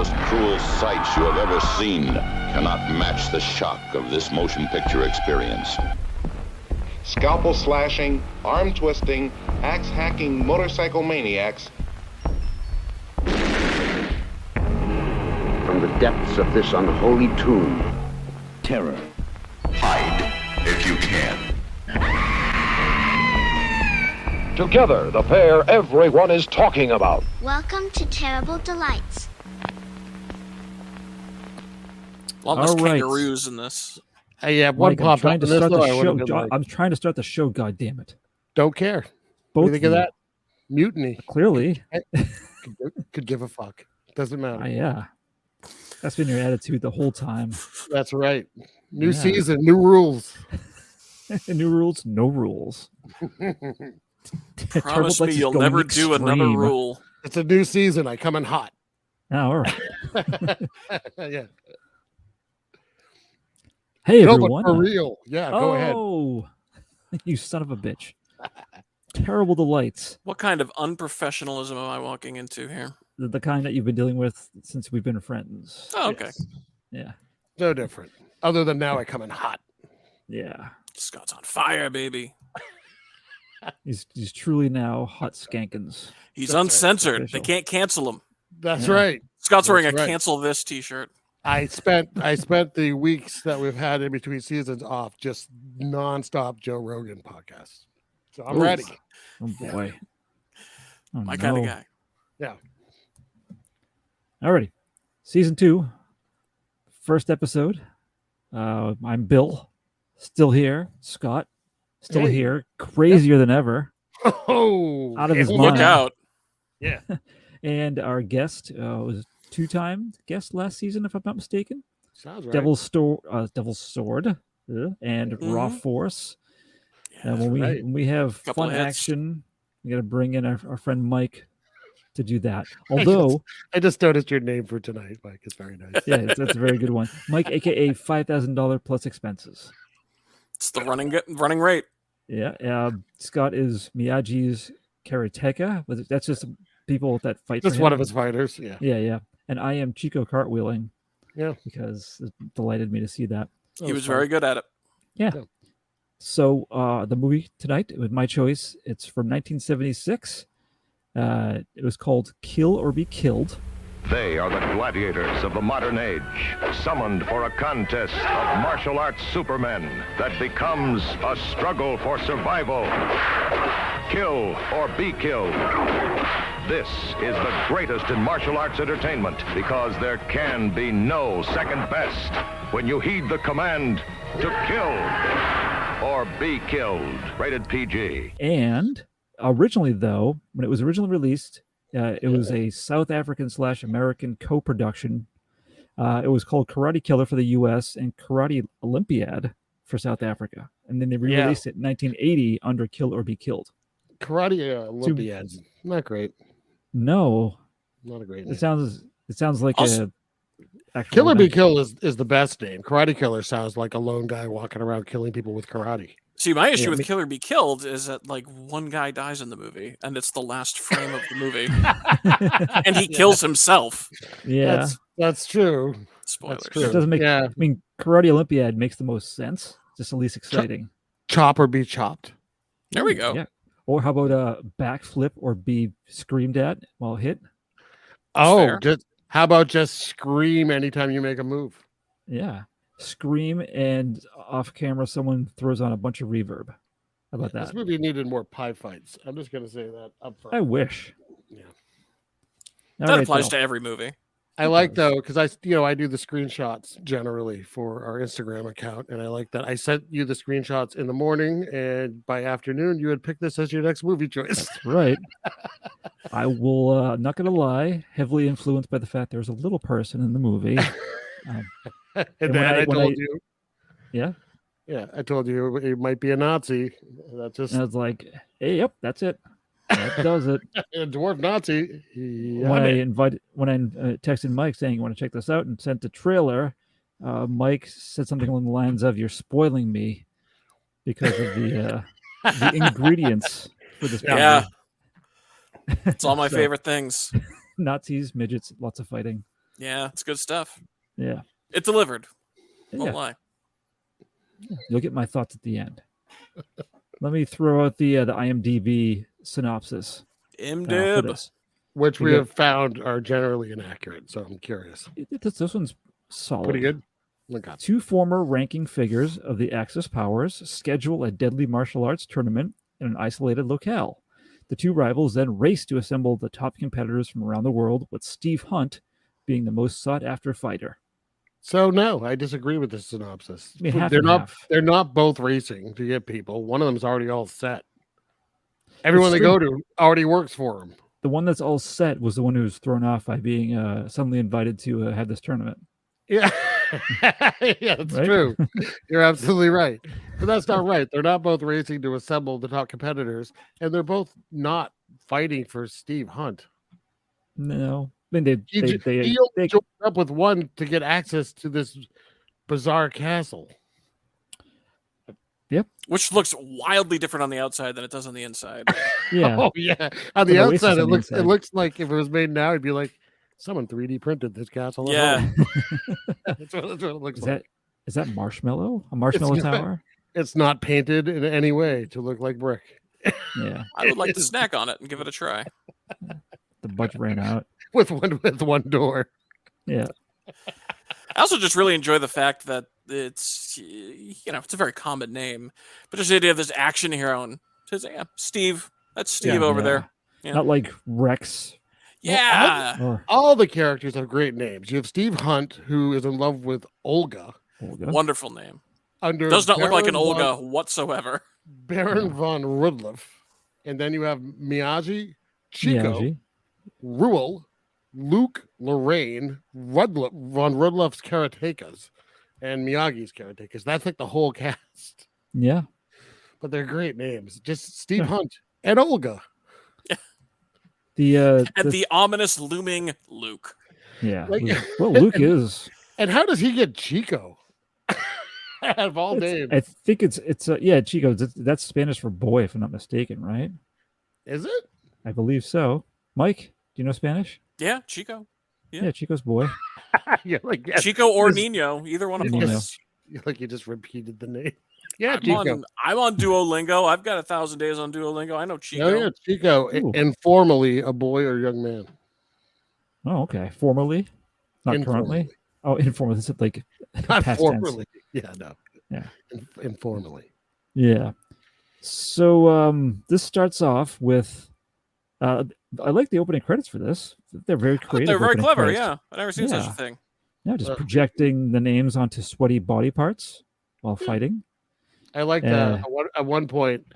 most cruel sights you have ever seen cannot match the shock of this motion picture experience. Scalpel slashing, arm twisting, axe hacking motorcycle maniacs. From the depths of this unholy tomb, terror. Hide if you can. Together, the pair everyone is talking about. Welcome to Terrible Delights. A lot less All right. kangaroos in this. Yeah, one Mike, popped up in this. I'm trying to start the show, God damn it. Don't care. Both What do you think of of you. that? Mutiny. Clearly. Could give a fuck. Doesn't matter. Yeah. That's been your attitude the whole time. That's right. New Yeah. season, new rules. New rules, no rules. Promise me Delights is you'll going never do another extreme. rule. It's a new season. I come in hot. Oh, all right. Yeah. Hey, No, but everyone. for real. Yeah, go ahead. Oh, you son of a bitch. Terrible Delights. What kind of unprofessionalism am I walking into here? The kind that you've been dealing with since we've been friends. Oh, okay. Yes. Yeah. No different. Other than now I come in hot. Yeah. Scott's on fire, baby. He's truly now hot skankins. He's That's right. uncensored. Official. They can't cancel him. That's Yeah. right. Scott's wearing That's a right. cancel this t-shirt. I spent the weeks that we've had in between seasons off just nonstop Joe Rogan podcasts. So I'm Oof. ready. Oh boy. Oh, My kind of no. guy. Yeah. Alrighty. Season 2. First episode. I'm Bill. Still here. Scott. Still Hey. here. Crazier than ever. Oh, Out of his hey, mind. Look out. Yeah. And our guest was a 2-time guest last season, if I'm not mistaken. Sounds right. Devil's Sword and Raw Mhm. Force. Yeah, And right. when we have Couple fun of hits. action, we got to bring in our friend Mike to do that. Although, I just noticed your name for tonight, Mike. It's very nice. yeah, that's a very good one. Mike, aka $5,000 plus expenses. It's the running rate. Yeah. Scott is Miyagi's karateka. That's just people that fight. Just for one him. of his fighters. Yeah. Yeah. And I am Chico cartwheeling. Yeah. Because it delighted me to see that. He was very good at it. Yeah. Yeah. So the movie tonight, with my choice, it's from 1976. It was called Kill or Be Killed. They are the gladiators of the modern age, summoned for a contest of martial arts supermen that becomes a struggle for survival. Kill or be killed. This is the greatest in martial arts entertainment because there can be no second best when you heed the command to kill or be killed. Rated PG. And originally, though, when it was originally released, it was a South African / American co-production. It was called Karate Killer for the U.S. and Karate Olympiad for South Africa. And then they re-released it in 1980 under Kill or Be Killed. Karate Olympiads. Not great. No, Not a great name. it sounds like Also- a actual Killer Be event. Kill is the best name. Karate Killer sounds like a lone guy walking around killing people with karate. See, my issue Yeah, with me- Kill or Be Killed is that like one guy dies in the movie, and it's the last frame of the movie, and he kills himself. Yeah, That's true. Spoilers. That's true. it doesn't make. Yeah. I mean, Karate Olympiad makes the most sense. Just the least exciting. Chop or be chopped. There we go. Yeah. Or how about backflip or be screamed at while hit? Oh, fair. how about just scream anytime you make a move? Yeah. Scream and off camera someone throws on a bunch of reverb. How about This that? movie needed more pie fights. I'm just gonna say that up front. I wish. Yeah. All That right, applies Bill. to every movie. I like though because I do the screenshots generally for our Instagram account, and I like that I sent you the screenshots in the morning, and by afternoon you would pick this as your next movie choice. Right. I will not gonna lie, heavily influenced by the fact there's a little person in the movie. and And then when I I- when told I- you, Yeah. yeah, I told you it might be a Nazi. That just And I was like, hey, yep, that's it. That does it. a dwarf Nazi. Yeah, when I man. texted Mike saying you want to check this out and sent the trailer, Mike said something along the lines of "You're spoiling me" because of the ingredients for this. movie. Yeah. It's all my So- favorite things. Nazis, midgets, lots of fighting. Yeah, it's good stuff. Yeah. It delivered. Won't Yeah. lie. You'll get my thoughts at the end. Let me throw out the IMDb synopsis for IMDb. this. Which we got- have found are generally inaccurate. So I'm curious. This one's solid. Pretty good. Okay. Two former ranking figures of the Axis powers schedule a deadly martial arts tournament in an isolated locale. The two rivals then race to assemble the top competitors from around the world, with Steve Hunt being the most sought-after fighter. So no, I disagree with this synopsis. I mean, half they're and not. half. They're not both racing to get people. One of them's already all set. Everyone It's they true. go to already works for them. The one that's all set was the one who was thrown off by being suddenly invited to have this tournament. Yeah, yeah, that's Right? true. You're absolutely right. But that's not right. They're not both racing to assemble the top competitors, and they're both not fighting for Steve Hunt. No, I mean He they only joined up with one to get access to this bizarre castle. Which looks wildly different on the outside than it does on the inside. yeah. Oh yeah, on It's the an oasis outside on the inside. it looks like if it was made now, it'd be like someone 3D printed this castle. at Yeah. home. that's what it looks Is like. that marshmallow? A marshmallow not- tower? It's not painted in any way to look like brick. Yeah. I would like to snack on it and give it a try. The budget ran out. with one door. Yeah. I also just really enjoy the fact that it's it's a very common name, but just the idea of this action hero and says, yeah, Steve, that's Steve over there. Yeah. Not like Rex. Yeah. Or All the characters have great names. You have Steve Hunt, who is in love with Olga. Olga. Wonderful name. Under Does not look like an Baron Olga whatsoever. Baron von Rudloff. And then you have Miyagi, Chico, Miyagi. Ruel, Luke, Lorraine, Rudloff, von Rudloff's karatekas, and Miyagi's karatekas. That's like the whole cast. Yeah. But they're great names. Just Steve Hunt and Olga. The And the ominous looming Luke. yeah. Like- Well, Luke is. And how does he get Chico? Out of all names. I think it's yeah, Chico. That's Spanish for boy, if I'm not mistaken, right? Is it? I believe so. Mike, do you know Spanish? Yeah, Chico. Yeah. Yeah, Chico's boy. Yeah, like yes, Chico or yes, Nino, either one of Nino. them. yes. Like you just repeated the name. Yeah, Chico. I'm on Duolingo. I've got 1,000 days on Duolingo. I know Chico. Oh yeah, Chico. Ooh. Informally a boy or young man. Oh, okay. Formerly, not currently. Informally. Oh, informally. This is like Not past formerly. tense. Yeah, no. Yeah. Informally. Yeah. So this starts off with. I like the opening credits for this. They're very creative. They're very opening clever. credits. Yeah, I've never seen such Yeah. a thing. Yeah, just projecting the names onto sweaty body parts while Yeah. fighting. I like that. At one point,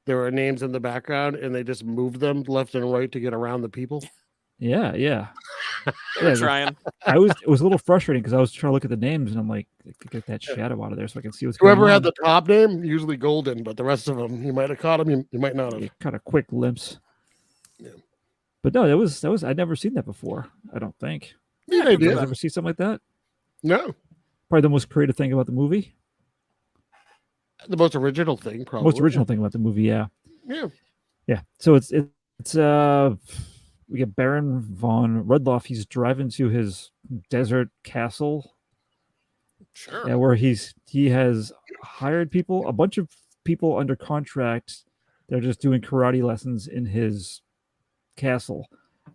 there were names in the background, and they just moved them left and right to get around the people. Yeah, yeah. They're Yeah, trying. it was a little frustrating because I was trying to look at the names and I'm like, get that shadow out of there so I can see what's Whoever going on. had the top name, usually golden, but the rest of them, you might have caught them, you might not have. You kind of quick glimpse. Yeah. But no, that was I'd never seen that before. I don't think. Yeah, I You guys did. ever see something like that? No, Probably the most creative thing about the movie. the most original thing, probably. Most original thing about the movie, yeah. Yeah. Yeah. So it's we get Baron von Rudloff. He's driving to his desert castle, Sure. where he has hired people, a bunch of people under contract. They're just doing karate lessons in his castle.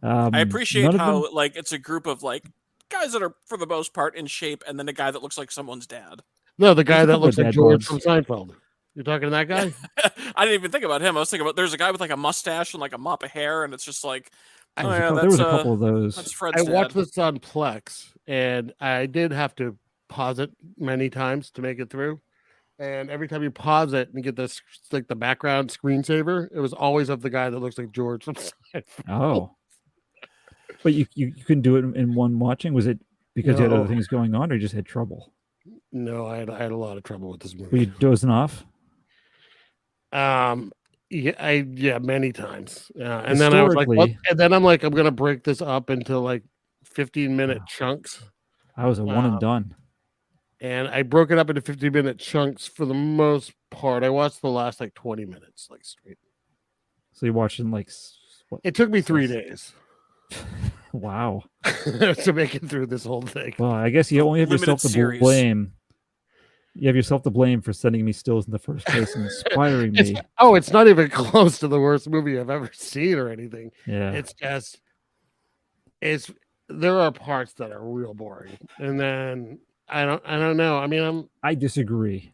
I appreciate none of how them- like it's a group of like guys that are for the most part in shape, and then a guy that looks like someone's dad. No, the guy There's a that couple looks of like dad George bods. from Seinfeld. You're talking to that guy? I didn't even think about him. I was thinking about there's a guy with like a mustache and like a mop of hair, and it's just like, oh There yeah, was a that's couple of those. that's Fred's I dad. watched this on Plex, and I did have to pause it many times to make it through. And every time you pause it and get this, like the background screensaver, it was always of the guy that looks like George from Seinfeld. Oh, but you couldn't do it in one watching. Was it because you had No. other things going on, or you just had trouble? No, I had a lot of trouble with this Were movie. you dozing off? Yeah, many times. And then I was like, what? Historically- And then I'm like, I'm gonna break this up into like 15-minute chunks. I was a one and done. And I broke it up into 15-minute chunks for the most part. I watched the last like 20 minutes, like straight. So you're watching like what? It took me 3 days. Wow. to make it through this whole thing. Well, I guess you only have Limited yourself to series. blame. You have yourself to blame for sending me stills in the first place and inspiring me. It's not even close to the worst movie I've ever seen or anything. Yeah. It's just, there are parts that are real boring, and then I don't know. I mean, I disagree.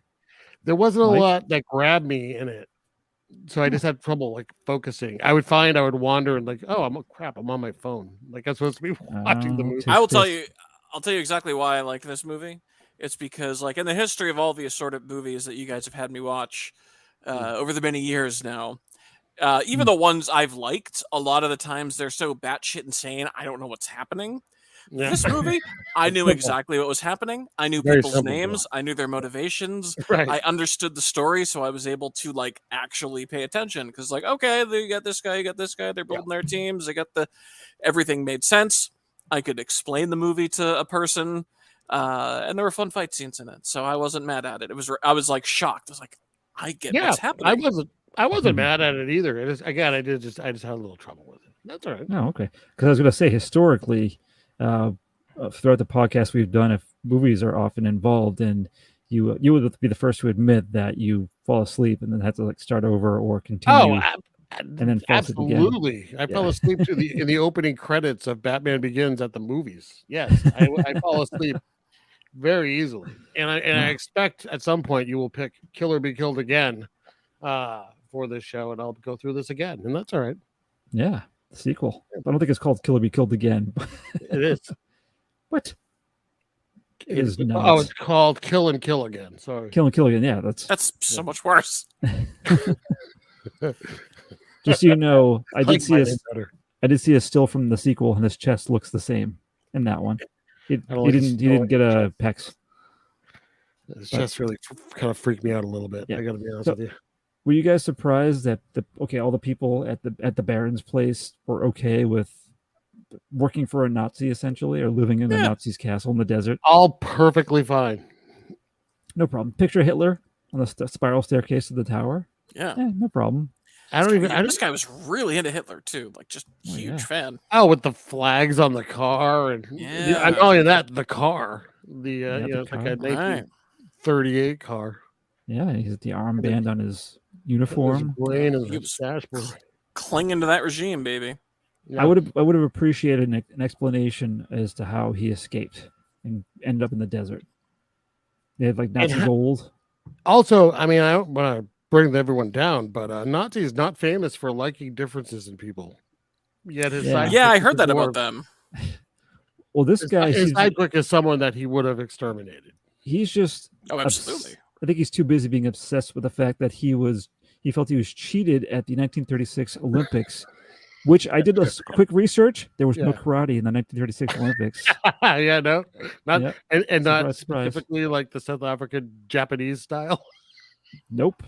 there wasn't a Mike? lot that grabbed me in it, so I just had trouble like focusing. I would wander and like, oh, I'm on my phone. Like I'm supposed to be watching the movie. I will tell you. I'll tell you exactly why I like this movie. It's because, like, in the history of all the assorted movies that you guys have had me watch over the many years now, even the ones I've liked, a lot of the times they're so batshit insane, I don't know what's happening. Yeah. This movie, I knew exactly what was happening. I knew Very people's simple, names. I knew their motivations. Right. I understood the story, so I was able to, like, actually pay attention. Because, like, okay, you got this guy, you got this guy. They're building their teams. They got everything made sense. I could explain the movie to a person. And there were fun fight scenes in it, so I wasn't mad at it. I was like shocked. I was like, I get what's happening. I wasn't mad at it either. I just had a little trouble with it. That's all right. Oh, okay. Because I was going to say, historically, throughout the podcast we've done, if movies are often involved, and you would be the first to admit that you fall asleep and then have to like start over or continue. And then fall asleep again. Absolutely. I fell asleep in the opening credits of Batman Begins at the movies. Yes, I fall asleep very easily, and I expect at some point you will pick Kill or Be Killed Again for this show, and I'll go through this again, and that's all right. Yeah, the sequel. I don't think it's called Kill or Be Killed Again. It is. What? It is not. Oh, it's called Kill and Kill Again. Sorry. Kill and Kill Again. Yeah, that's so much worse. Just so you know, I did see a still from the sequel, and his chest looks the same in that one. He didn't get a pecs. It's just really kind of freaked me out a little bit. Yeah. I got to be honest with you. Were you guys surprised that all the people at the Baron's place were okay with working for a Nazi essentially, or living in a Nazi's castle in the desert? All perfectly fine. No problem. Picture Hitler on the spiral staircase of the tower. Yeah, no problem. This guy was really into Hitler too, like just huge fan. Oh, with the flags on the car, and not only that, the car, the like a 1938 car. Yeah, he's the armband on his uniform. Brain and he was dashboard. Clinging to that regime, baby. Yeah. I would have appreciated an explanation as to how he escaped and ended up in the desert. They had like Nazi gold. Also, I mean, I don't want to bring everyone down, but Nazi is not famous for liking differences in people. Yet his I heard that about them. Well, his sidekick is someone that he would have exterminated. He's just absolutely. I think he's too busy being obsessed with the fact that he felt he was cheated at the 1936 Olympics, which I did a quick research. There was no karate in the 1936 Olympics. Yeah, no, not and not surprise. specifically like the South African Japanese style. Nope.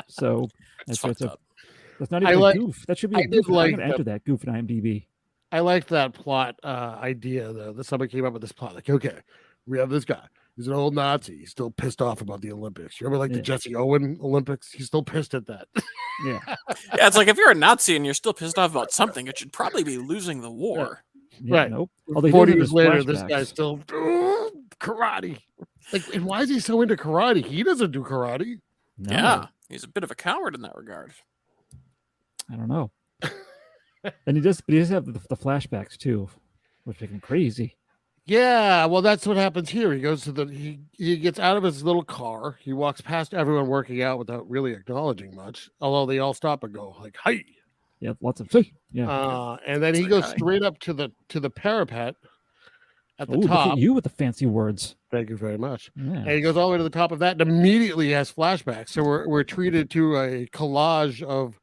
So that's not even a goof. That should be a goof. I'm going to enter that goof in IMDb. I liked that plot idea though. That somebody came up with this plot. Like, okay, we have this guy. He's an old Nazi. He's still pissed off about the Olympics. You remember the Jesse Owen Olympics? He's still pissed at that. Yeah. Yeah, it's like if you're a Nazi and you're still pissed off about something, it should probably be losing the war. Yeah, right. Nope. 40 years later, this guy's still karate. Like, and why is he so into karate? He doesn't do karate. No. Yeah, he's a bit of a coward in that regard. I don't know. And he does have the flashbacks too, which make him crazy. Yeah, well, that's what happens here. He goes to he gets out of his little car. He walks past everyone working out without really acknowledging much, although they all stop and go like, "Hi." Yeah, lots of yeah. And then he goes straight up to the parapet at the top. Look at you with the fancy words. Thank you very much. Yeah. And he goes all the way to the top of that, and immediately has flashbacks. So we're treated to a collage of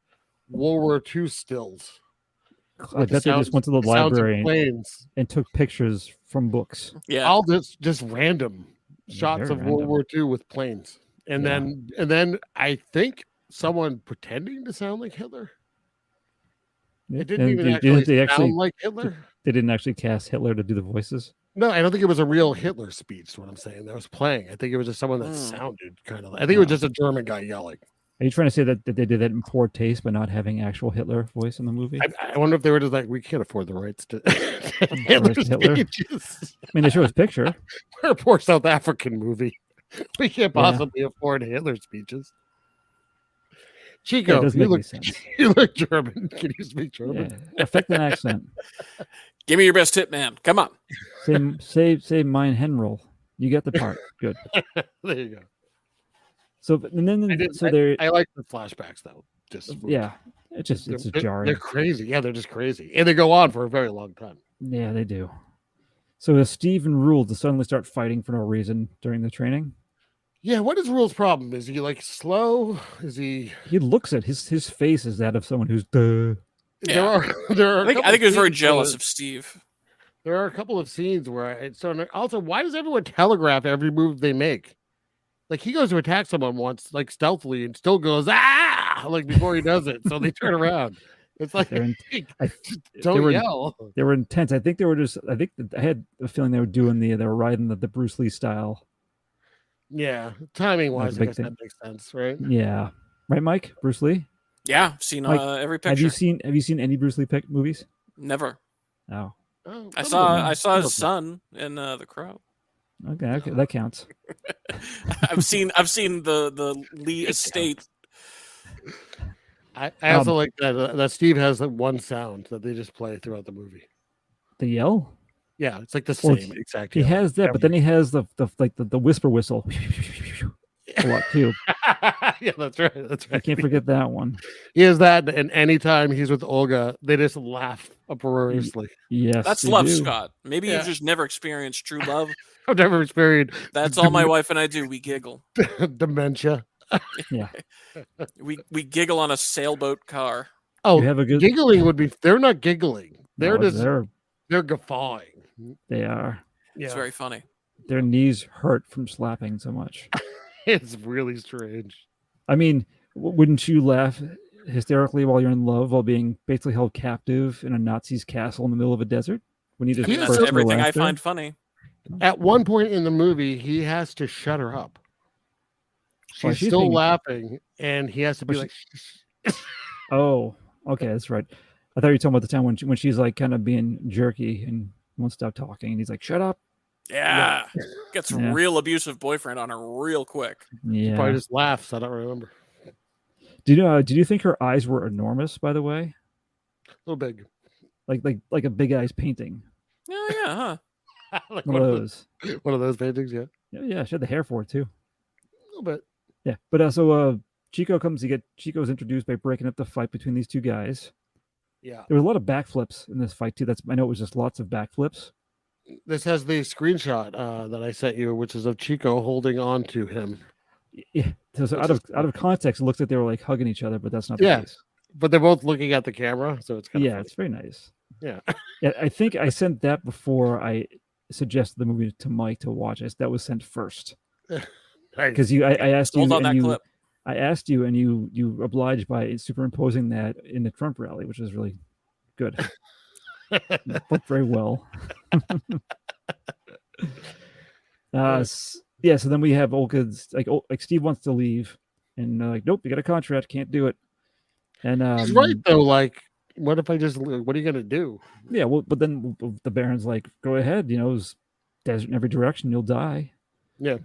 World War II stills. I bet they just went to the library and took pictures from books. Yeah, all just random shots of World War II with planes, and then I think someone pretending to sound like Hitler. It didn't even sound like Hitler. They didn't actually cast Hitler to do the voices. No, I don't think it was a real Hitler speech. What I'm saying, that was playing. I think it was just someone that sounded kind of. I think it was just a German guy yelling. Are you trying to say that they did that in poor taste by not having actual Hitler voice in the movie? I wonder if they were just like, we can't afford the rights to Hitler. speeches. I mean, they show his picture. We're a poor South African movie. We can't possibly afford Hitler speeches. Chico, does you make look sense. you look German. Can you speak German? Yeah. Affect an accent. Give me your best tip, man. Come on. Say mein Henrol. You get the part. Good. There you go. So and then I like the flashbacks though. Yeah. It's jarring. They're crazy. Yeah, they're just crazy. And they go on for a very long time. Yeah, they do. So is Steve and Rule to suddenly start fighting for no reason during the training? Yeah, what is Rule's problem? Is he like slow? Is he? He looks at his face is that of someone who's duh. Yeah. There are I think he was very jealous of Steve. There are a couple of scenes where also why does everyone telegraph every move they make? Like he goes to attack someone once, like stealthily, and still goes like before he does it. So they turn around. It's like don't yell. They were intense. I think I had a feeling they were riding the Bruce Lee style. Yeah, timing wise, I guess that makes sense, right? Yeah, right, Mike. Bruce Lee. Yeah, I've seen every picture. Have you seen any Bruce Lee movies? Never. Oh. I saw his son in The Crow. Okay, that counts. I've seen the Lee estate. I also like that Steve has one sound that they just play throughout the movie. The yell? Yeah, it's like the same exact. He has that, but then he has the whisper whistle a lot too. Yeah, that's right. I can't forget that one. He has that, and anytime he's with Olga, they just laugh uproariously. Yes, that's love, Scott. Maybe you've just never experienced true love. I've never experienced. That's all my wife and I do. We giggle. Dementia. Yeah. We giggle on a sailboat car. Oh, giggling would be. They're not giggling. They're they're guffawing. They are. Yeah. It's very funny. Their knees hurt from slapping so much. It's really strange. I mean, wouldn't you laugh hysterically while you're in love, while being basically held captive in a Nazi's castle in the middle of a desert? When you just that's everything I find funny. At one point in the movie, he has to shut her up. She's still laughing, and he has to be like, "Oh, okay, that's right." I thought you were talking about the time when she's like kind of being jerky and won't stop talking, and he's like, "Shut up." Yeah, gets a real abusive boyfriend on her real quick. Yeah, she probably just laughs. I don't remember. Did you think her eyes were enormous? By the way, a little big, like a big eyes painting. Oh yeah, huh? Like one of those paintings. Yeah. Yeah, she had the hair for it too. A little bit. Yeah, but so Chico comes. Chico's introduced by breaking up the fight between these two guys. Yeah, there was a lot of backflips in this fight too. I know it was just lots of backflips. This has the screenshot that I sent you, which is of Chico holding on to him. Yeah, so out of context, it looks like they were like hugging each other, but that's not the case. But they're both looking at the camera, so it's kind of funny. It's very nice. Yeah, yeah. I think I sent that before I suggested the movie to Mike to watch. That was sent first because I asked you. Hold on that clip. I asked you, and you obliged by superimposing that in the Trump rally, which was really good. Both very well. So then we have Olga's like Steve wants to leave, and like, nope, you got a contract, can't do it. And he's right though. Like, what if I just? What are you gonna do? Yeah, well, but then the Baron's like, go ahead, it's desert in every direction, you'll die. Yeah.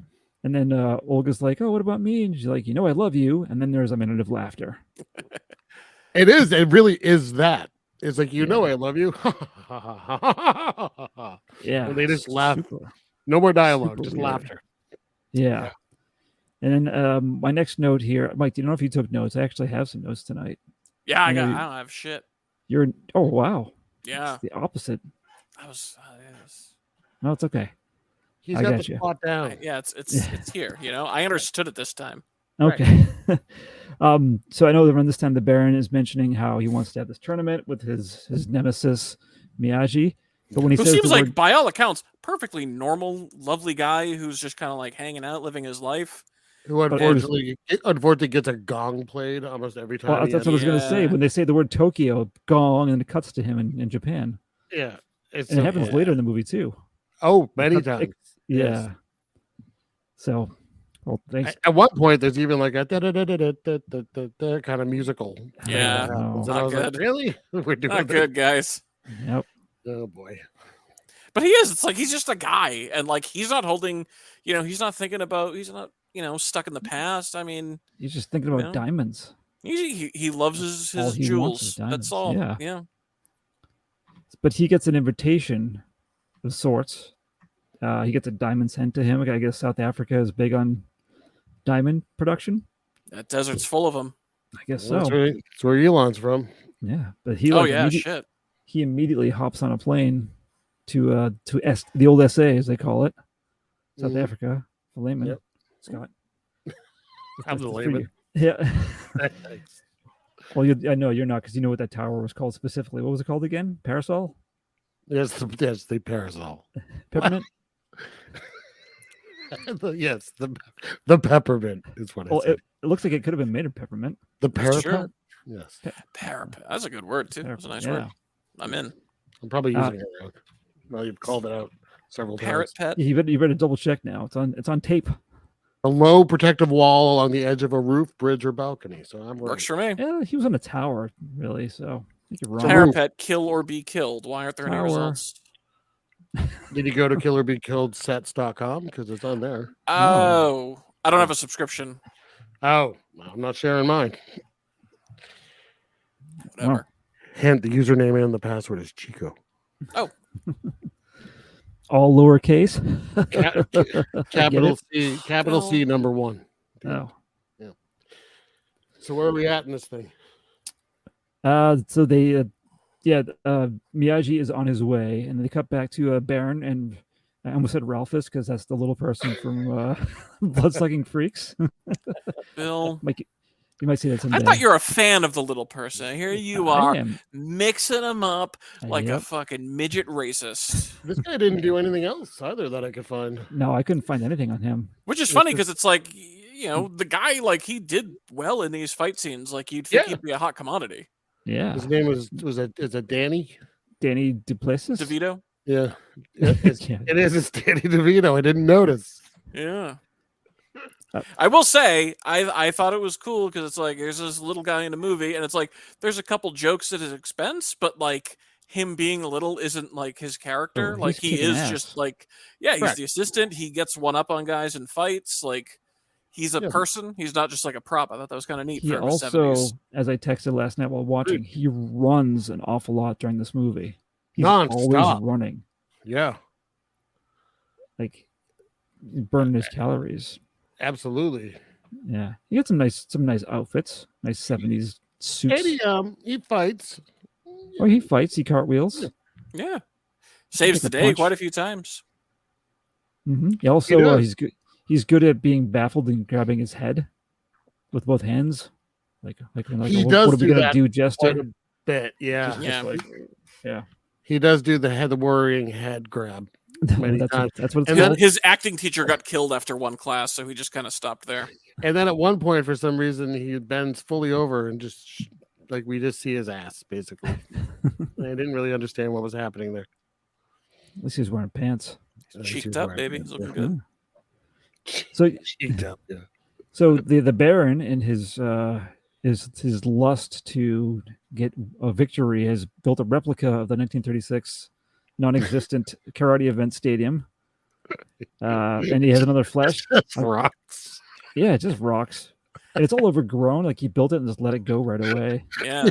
And then Olga's like, oh, what about me? And she's like, I love you. And then there's a minute of laughter. It is. It really is that. It's like, I love you. Yeah. And they just laugh. No more dialogue, just weird. laughter. Yeah. And then my next note here, Mike, do you know if you took notes? I actually have some notes tonight. Yeah, I don't have shit. Oh, wow. Yeah. It's the opposite. No, it's okay. He's got the spot down. It's here. I understood it this time. Okay. Right. So I know that around this time the Baron is mentioning how he wants to have this tournament with his nemesis Miyagi. But when he says seems like, by all accounts, perfectly normal, lovely guy who's just kind of like hanging out, living his life. Who unfortunately gets a gong played almost every time. Well, that's what I was going to say. When they say the word Tokyo, gong, and it cuts to him in Japan. Yeah. It happens later in the movie too. Oh, many times. Yeah. So, Well, thanks. At one point, there's even like a da-da-da-da-da-da-da-da kind of musical. Yeah, that happens. And not I was like, good. really? We're doing Not this? good, guys. Yep. Oh boy. But he is. It's like he's just a guy, and like he's not holding. He's not thinking about. He's not. Stuck in the past. I mean, He's just thinking about diamonds. he loves All his he wants is jewels. diamonds. That's all. Yeah. Yeah. But he gets an invitation of sorts. He gets a diamond sent to him. I guess South Africa is big on diamond production. That desert's full of them. I guess Well, so. that's where Elon's from. Yeah, but he Shit. he immediately hops on a plane to the old SA as they call it, South Africa. For layman, Yep. Scott. I'm the layman. Yeah. Well, I know you're not because you know what that tower was called specifically. What was it called again? Parasol? Yes, the parasol. Peppermint? Yes, the peppermint is what I Well, said. it looks like it could have been made of peppermint. The That's true. parapet? Yes. Parapet. That's a good word too. That's a nice Yeah. word. I'm in. I'm probably using it wrong. Well, you've called it out several Parrot times. pet. You better double check now. It's on tape. A low protective wall along the edge of a roof, bridge, or balcony. So I'm right. Works for me. Yeah, he was on a tower, really. So I think you're wrong. Parapet, kill or be killed. Why aren't there any Tower. results? Did you go to killerbekilledsets.com? Because it's on there. Oh, I don't have a subscription. Oh, I'm not sharing mine. Whatever. Hint, the username and the password is Chico. Oh, All lowercase. Capital Get C, capital C, number one. Oh. Yeah. So where are we at in this thing? So they, Miyagi is on his way, and they cut back to Baron, and I almost said Ralphus because that's the little person from Bloodsucking Freaks. Bill. You might see that someday. I thought you're a fan of the little person. Here you I are am. mixing them up like a Yep. fucking midget racist. This guy didn't do anything else either that I could find. No, I couldn't find anything on him. Which is funny because it's like, the guy, like, he did well in these fight scenes. Like, you'd think he'd be a hot commodity. Yeah. His name is it Danny? Danny Duplessis? DeVito? Yeah. Yeah. It is. It's Danny DeVito. I didn't notice. Yeah. I will say, I thought it was cool because it's like, there's this little guy in a movie, and it's like, there's a couple jokes at his expense, but like, him being little isn't like his character. Oh, Like, he's he kicking is ass. just like, he's Correct. the assistant. He gets one up on guys in fights. Like, he's a person. He's not just like a prop. I thought that was kind of neat He for the also, 70s. as I texted last night while watching, he runs an awful lot during this movie. He's Non-stop. always running. Yeah, Like, burning his calories. absolutely. Yeah. He got some nice outfits. Nice 70s suits. And he fights. Or he fights, he cartwheels. Yeah. Saves Take the a day punch. quite a few times. He also does. he's good. He's good at being baffled and grabbing his head with both hands. Like He what does are we do gonna that do, quite Jester? a bit. Yeah. Yeah. Yeah. He does do the worrying head grab. Many that's times. what it's And called. then- His acting teacher got killed after one class, so he just kind of stopped there. And then at one point, for some reason, he bends fully over and just like we just see his ass, basically. I didn't really understand what was happening there. At least he's wearing pants. Cheeked up, baby. He's looking good. So Cheeked up, yeah. So the Baron in his lust to get a victory has built a replica of the 1936 non-existent karate event stadium, and he has another flash. That's rocks. Yeah, it just rocks, and it's all overgrown. Like he built it and just let it go right away. Yeah.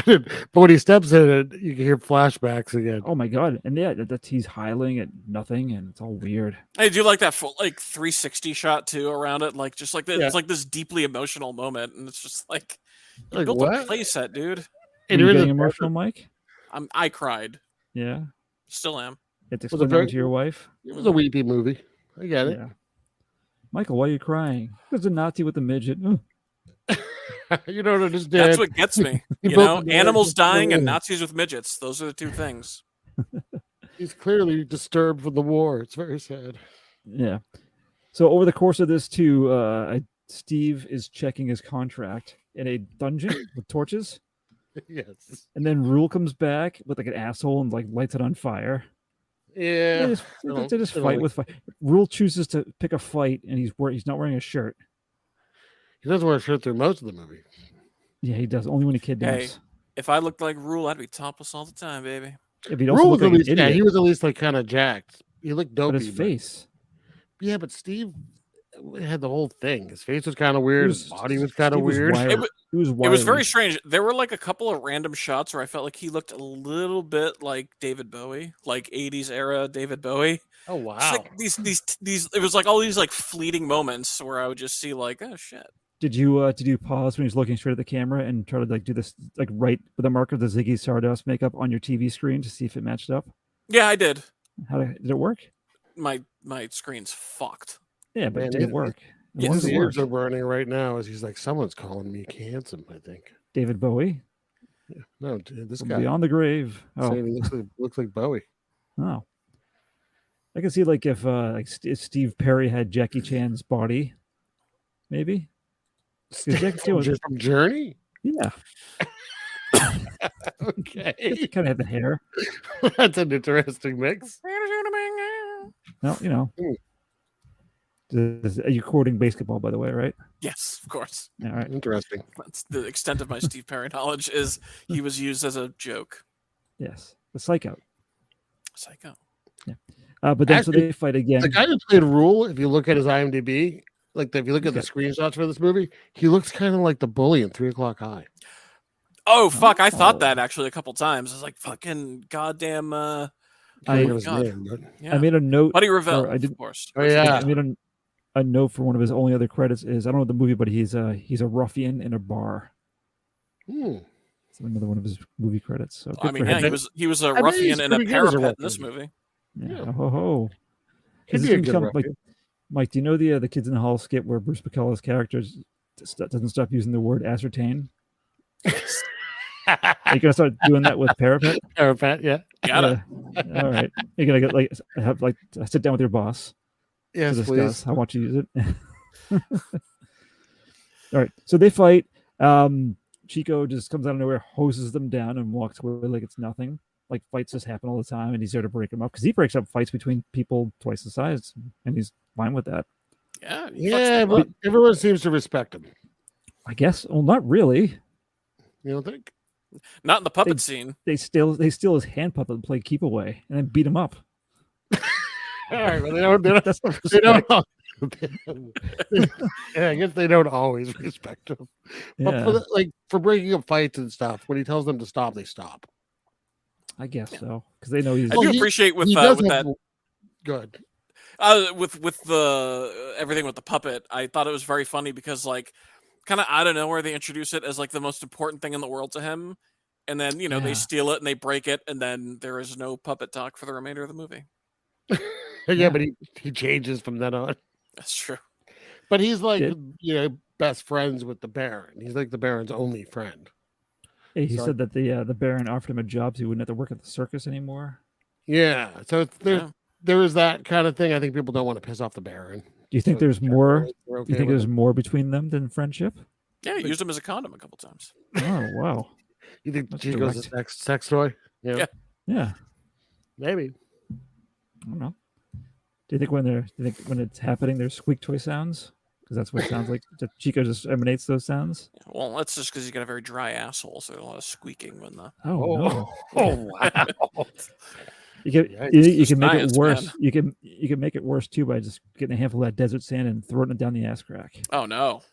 But when he steps in it, you can hear flashbacks again. Oh my god! And yeah, that's he's highling at nothing, and it's all weird. I do like that full, like 360 shot too around it, like just like this, Yeah. it's like this deeply emotional moment, and it's just like you Like, built what? a playset, dude. Are And you you're in getting the- emotional, Mike? I cried, Yeah, still am. it's Was it explaining very- to your wife. It was a weepy movie. I get it. Yeah, Michael, why are you crying? There's a Nazi with a midget. Ugh. You don't understand. That's what gets me. He You built know, the animals world. dying and Nazis with midgets. Those are the two things. He's clearly disturbed from the war. It's very sad. Yeah. So over the course of this too, Steve is checking his contract in a dungeon with torches, Yes. and then Rule comes back with like an asshole and like lights it on fire. Yeah, They just fight with fight. Rule chooses to pick a fight, and he's not wearing a shirt. He doesn't wear a shirt through most of the movie. Yeah, he does. Only when he kidnaps. Hey, if I looked like Rule, I'd be topless all the time, baby. If he'd also look like an idiot. Yeah, he was at least like kind of jacked. He looked dopey. But his face. Yeah, but Steve had the whole thing. His face was kind of weird. His body was kind of weird. It was very strange. There were like a couple of random shots where I felt like he looked a little bit like David Bowie, like 80s era David Bowie. Oh wow! Like these. It was like all these like fleeting moments where I would just see like, oh shit. Did you pause when he was looking straight at the camera and try to like do this like right with the mark of the Ziggy Stardust makeup on your TV screen to see if it matched up? Yeah, I did. Did it work? My screen's fucked. Yeah, but it didn't work. His ears are burning right now as he's like, someone's calling me handsome, I think. David Bowie? Yeah. No, this guy. Beyond the grave. Oh. He looks like Bowie. Oh. I can see like if Steve Perry had Jackie Chan's body, maybe. From Journey? Yeah. Okay. He kind of had the hair. That's an interesting mix. Well, you know. Are you quoting basketball, by the way, right? Yes, of course. All right. Interesting. That's the extent of my Steve Perry knowledge is he was used as a joke. Yes. The Psycho. Yeah. But then so they fight again. The guy who played Rule, if you look at his IMDb, like if you look at the screenshots for this movie, he looks kind of like the bully in 3 O'Clock High. Oh fuck! I thought that actually a couple times. I was like, "Fucking goddamn!" I made a note. Buddy Revell, of course. Oh yeah. I made a note for one of his only other credits is I don't know the movie, but he's a ruffian in a bar. It's another one of his movie credits. So I mean, yeah, he was a ruffian in a parapet in this movie. Yeah. Oh. He'd be a good ruffian. Mike, do you know the Kids in the Hall skit where Bruce McCullough's character doesn't stop using the word ascertain? Are you gonna start doing that with parapet? Parapet, yeah. Got it. All right. You're gonna get sit down with your boss. Yes, to discuss please. How much you use it. All right. So they fight. Chico just comes out of nowhere, hoses them down, and walks away like it's nothing. Like fights just happen all the time, and he's there to break them up because he breaks up fights between people twice the size, and he's fine with that. Yeah, but everyone seems to respect him. I guess. Well, not really. You don't think? Not in the puppet scene. They steal his hand puppet and play keep away, and then beat him up. All right, well, they don't. Yeah, I guess they don't always respect him. Yeah. But for breaking up fights and stuff, when he tells them to stop, they stop. I guess so because they know he's. I do appreciate with that. Good. With the everything with the puppet, I thought it was very funny because like kind of out of nowhere they introduce it as like the most important thing in the world to him, and then they steal it and they break it, and then there is no puppet talk for the remainder of the movie. Yeah, but he changes from then on. That's true. But he's like best friends with the Baron. He's like the Baron's only friend. Yeah, he said that the Baron offered him a job so he wouldn't have to work at the circus anymore. Yeah, so there is that kind of thing. I think people don't want to piss off the Baron. Do you think there's more? Do you think there's more between them than friendship? Yeah, he used him as a condom a couple times. Oh wow! You think Chico's a sex toy? Yeah. Maybe. I don't know. Do you think when it's happening, there's squeak toy sounds? Because that's what it sounds like. Chico just emanates those sounds. Well, that's just because he's got a very dry asshole, so there's a lot of squeaking when the. No. Oh wow! You can make it worse. Man. You can make it worse too by just getting a handful of that desert sand and throwing it down the ass crack. Oh no!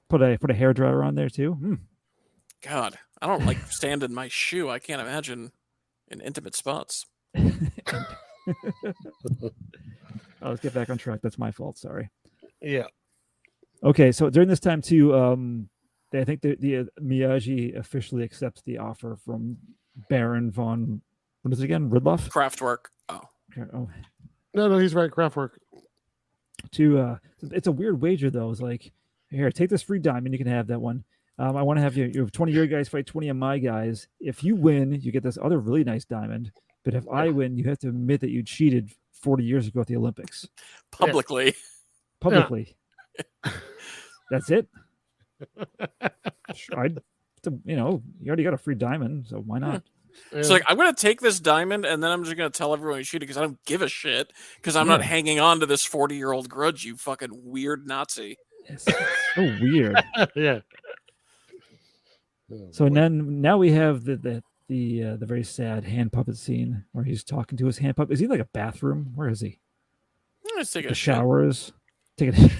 Put a hairdryer on there too. God, I don't like sand in my shoe. I can't imagine in intimate spots. Let's get back on track. That's my fault. Sorry. Yeah. Okay, so during this time too, I think the Miyagi officially accepts the offer from Baron von. What is it again? Ridloff? Kraftwerk. Oh. No, he's right. Kraftwerk. It's a weird wager though. It's like, here, take this free diamond. You can have that one. I want to have you have 20 of your guys fight 20 of my guys. If you win, you get this other really nice diamond. But if I win, you have to admit that you cheated 40 years ago at the Olympics. Publicly. Yeah. That's it. You already got a free diamond, so why not? It's like, I'm going to take this diamond and then I'm just going to tell everyone to shoot it because I don't give a shit because I'm not hanging on to this 40-year-old grudge, you fucking weird Nazi. It's so weird. Yeah. So now we have the very sad hand puppet scene where he's talking to his hand puppet. Is he like a bathroom? Where is he? He's taking The a shit. showers. Taking.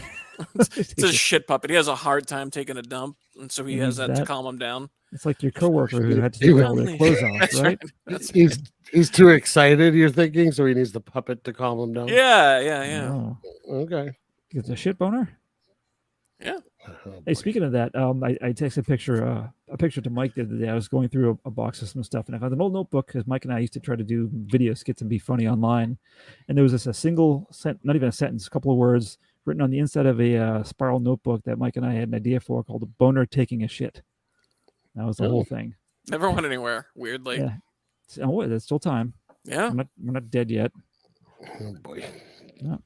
It's a shit puppet. He has a hard time taking a dump, and so he has that to calm him down. It's like your coworker who had to take all their clothes off, right? He's too excited, you're thinking, so he needs the puppet to calm him down. Yeah. Oh. Okay. It's a shit boner. Yeah. Hey, speaking of that, I texted a picture to Mike the other day. I was going through a box of some stuff, and I found an old notebook because Mike and I used to try to do video skits and be funny online. And there was a single not even a sentence, a couple of words written on the inside of a spiral notebook that Mike and I had an idea for called "A Boner Taking a Shit." That was the whole thing. Never went anywhere. Weirdly. Yeah. Oh, there's still time. Yeah. We're not dead yet. Oh boy. No.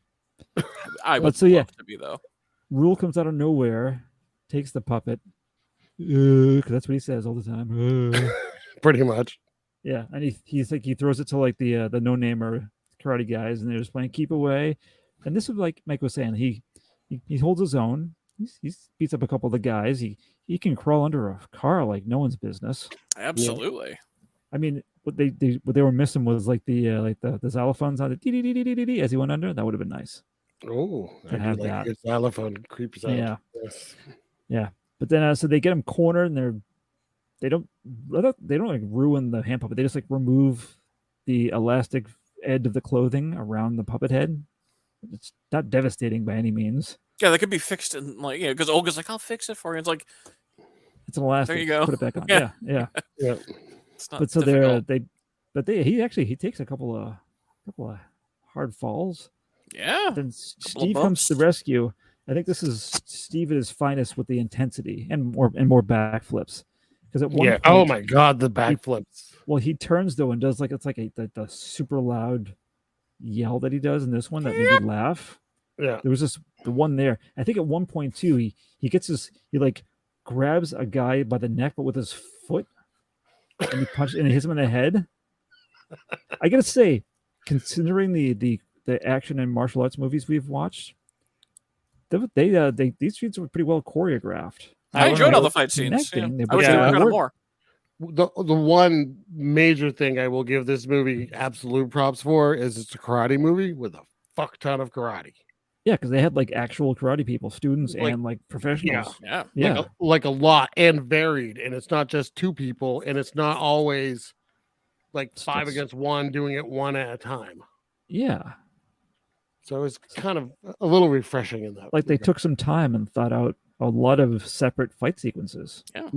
I would love to be though. Rule comes out of nowhere, takes the puppet, because that's what he says all the time. Pretty much. Yeah, and he throws it to like the no-namer karate guys, and they're just playing keep away. And this is like Mike was saying, he holds his own. He beats up a couple of the guys. He can crawl under a car like no one's business. Absolutely. Yeah. I mean, what they were missing was like the xylophones on the dee as he went under. That would have been nice. Oh, to have that. Your xylophone creeps out. Yeah. Yes. Yeah. But then so they get him cornered, and they don't like ruin the hand puppet. They just like remove the elastic edge of the clothing around the puppet head. It's not devastating by any means. Yeah, that could be fixed in like because Olga's like, I'll fix it for you. It's like it's an elastic. There you go. Put it back on. Yeah. Yeah. It's not but so difficult. he takes a couple of hard falls. Yeah. Then Steve comes to the rescue. I think this is Steve at his finest with the intensity and more backflips. Because at one point, oh my god, the backflips. He turns though and does like it's like the super loud yell that he does in this one that made me laugh. Yeah. There was the one there. I think at one point too, he like grabs a guy by the neck but with his foot and he punches and he hits him in the head. I gotta say, considering the action and martial arts movies we've watched, these scenes were pretty well choreographed. I enjoyed all the fight scenes. Yeah. I wish they worked on it more. The one major thing I will give this movie absolute props for is it's a karate movie with a fuck ton of karate. Yeah, because they had like actual karate people, students and like professionals. Yeah. Like a lot and varied, and it's not just two people, and it's not always like five against one, doing it one at a time. Yeah. So it's kind of a little refreshing in that. Like they took some time and thought out a lot of separate fight sequences. Yeah.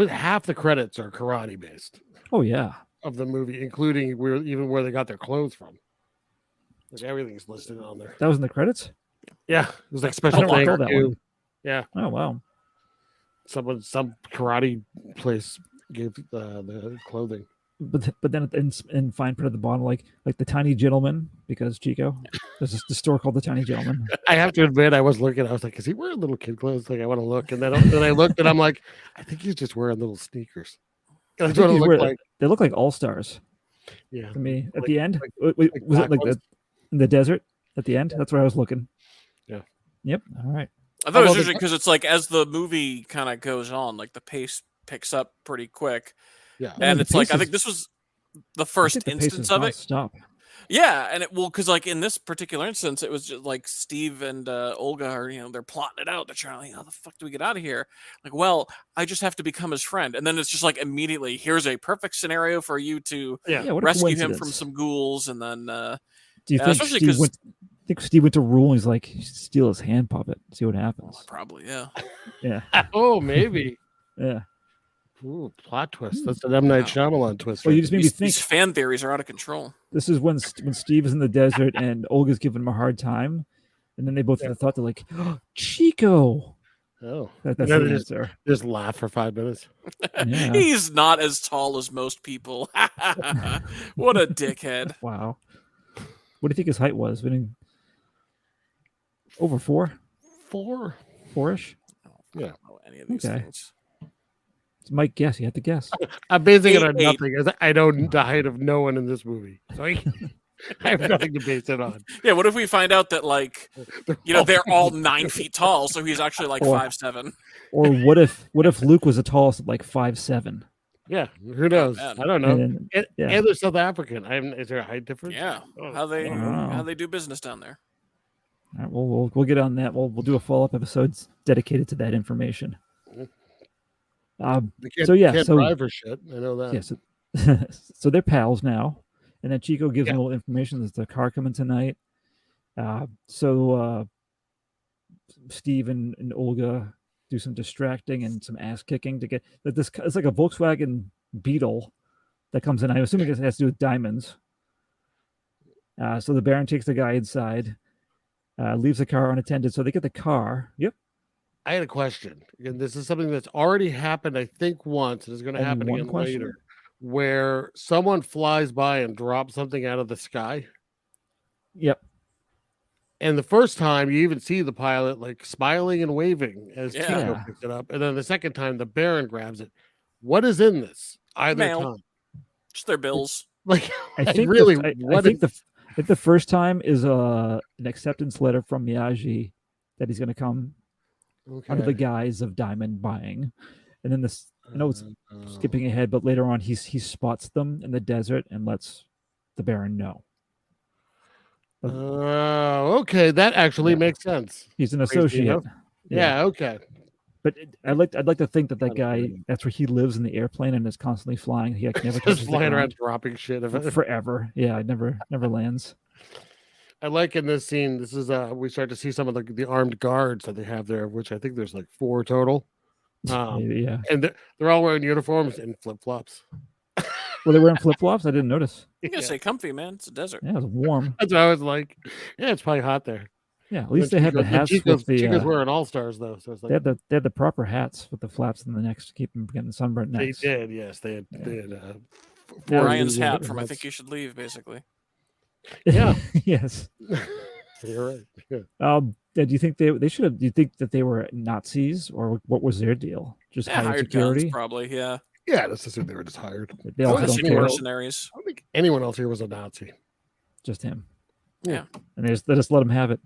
Half the credits are karate based. Oh yeah. Of the movie, including where they got their clothes from. Like everything's listed on there. That was in the credits? Yeah. It was like special thing or two. Yeah. Oh wow. Some karate place gave the clothing. But then in fine print at the bottom, like the Tiny Gentleman, because Chico, there's the store called the Tiny Gentleman. I have to admit, I was looking. I was like, "Is he wearing little kid clothes?" Like, I want to look, and then I looked, and I'm like, "I think he's just wearing little sneakers." That's what it looked like. They look like all stars. Yeah. To me, at the end, was it like in the desert at the end? That's where I was looking. Yeah. Yep. All right. I thought it was interesting because it's like as the movie kind of goes on, like the pace picks up pretty quick. Yeah, and it's like I think this was the first instance of it. Stop. Yeah, and because like in this particular instance, it was just like Steve and Olga are they're plotting it out. They're trying to like, how the fuck do we get out of here? Like, well, I just have to become his friend, and then it's just like immediately here's a perfect scenario for you to rescue him from some ghouls, and then do you think Steve went to Rule and he's like steal his hand puppet, see what happens? Oh, probably, yeah. Yeah. Oh, maybe. Yeah. Ooh, plot twist. That's an M. Night Shyamalan twist. Well, you just made me think. These fan theories are out of control. This is when Steve is in the desert and Olga's giving him a hard time, and then they both have the thought they're like, oh, Chico. Oh, that's the answer. Just laugh for 5 minutes. Yeah. He's not as tall as most people. What a dickhead! Wow. What do you think his height was? Over 4? 4? 4-ish? I don't know any of these things. It's Mike, guess. You have to guess. I'm basing it on 8'8". nothing. As I know the height of no one in this movie, so I have nothing to base it on. Yeah, what if we find out that like they're all 9 feet tall, so he's actually like Or- 5'7". Or what if Luke was the tallest at like 5'7"? Yeah, who knows? man. I don't know. And, And yeah. they're South African. Is there a height difference? Yeah, Oh, how they wow. how they do business down there. All right, we'll get on that. We'll do a follow-up episode dedicated to that information. They can't, So yeah, can't so drive or shit. I know that. yeah, so they're pals now, and then Chico gives Yeah. them a little information. There's the car coming tonight. So Steve and Olga do some distracting and some ass kicking to get that. This it's like a Volkswagen Beetle that comes in. I'm assuming it has to do with diamonds. So the Baron takes the guy inside, leaves the car unattended. So they get the car. Yep. I had a question. Again, this is something that's already happened, I think, once, and is going to Only happen one again question? later, where someone flies by and drops something out of the sky. Yep. And the first time, you even see the pilot like smiling and waving as Yeah. Chico Yeah. picks it up, and then the second time, the Baron grabs it. What is in this? Either Mail. time, Just their bills. like I think really, I what think is- I think the first time is an acceptance letter from Miyagi that he's going to come under the okay. guise of diamond buying, and then this. I know it's Oh. skipping ahead, but later on he spots them in the desert and lets the Baron know. Okay, that actually Yeah. makes sense. He's an Crazy associate. enough. Yeah, okay. But I'd like to think that Not guy, really. that's where he lives in the airplane and is constantly flying. He like, never Just touches the flying around ground dropping shit. forever. Yeah, it never lands. I like in this scene. This is we start to see some of the armed guards that they have there, which I think there's like 4 total. Maybe, yeah. And they're all wearing uniforms and flip flops. Well, they were in flip flops. I didn't notice. You gotta stay comfy, man. It's a desert. Yeah, it was warm. That's what I was like. Yeah, it's probably hot there. Yeah, at least they had the hats Chico's, with the. Chico's wearing all stars though, so it's They like had the proper hats with the flaps in the necks to keep them from getting sunburnt they necks. did. Yes, they had. Yeah. They had. 4 Ryan's union hat from I hats. think you should leave, basically. Yeah. Yes. You're right. Yeah. Do you think they should have? Do you think that they were Nazis or what was their deal? Just Yeah, hired hired security. guns, probably. Yeah, Yeah, let's assume they were just hired. They also Well, don't Senior care. mercenaries. I don't think anyone else here was a Nazi. Just him. Yeah. And they just let him have it.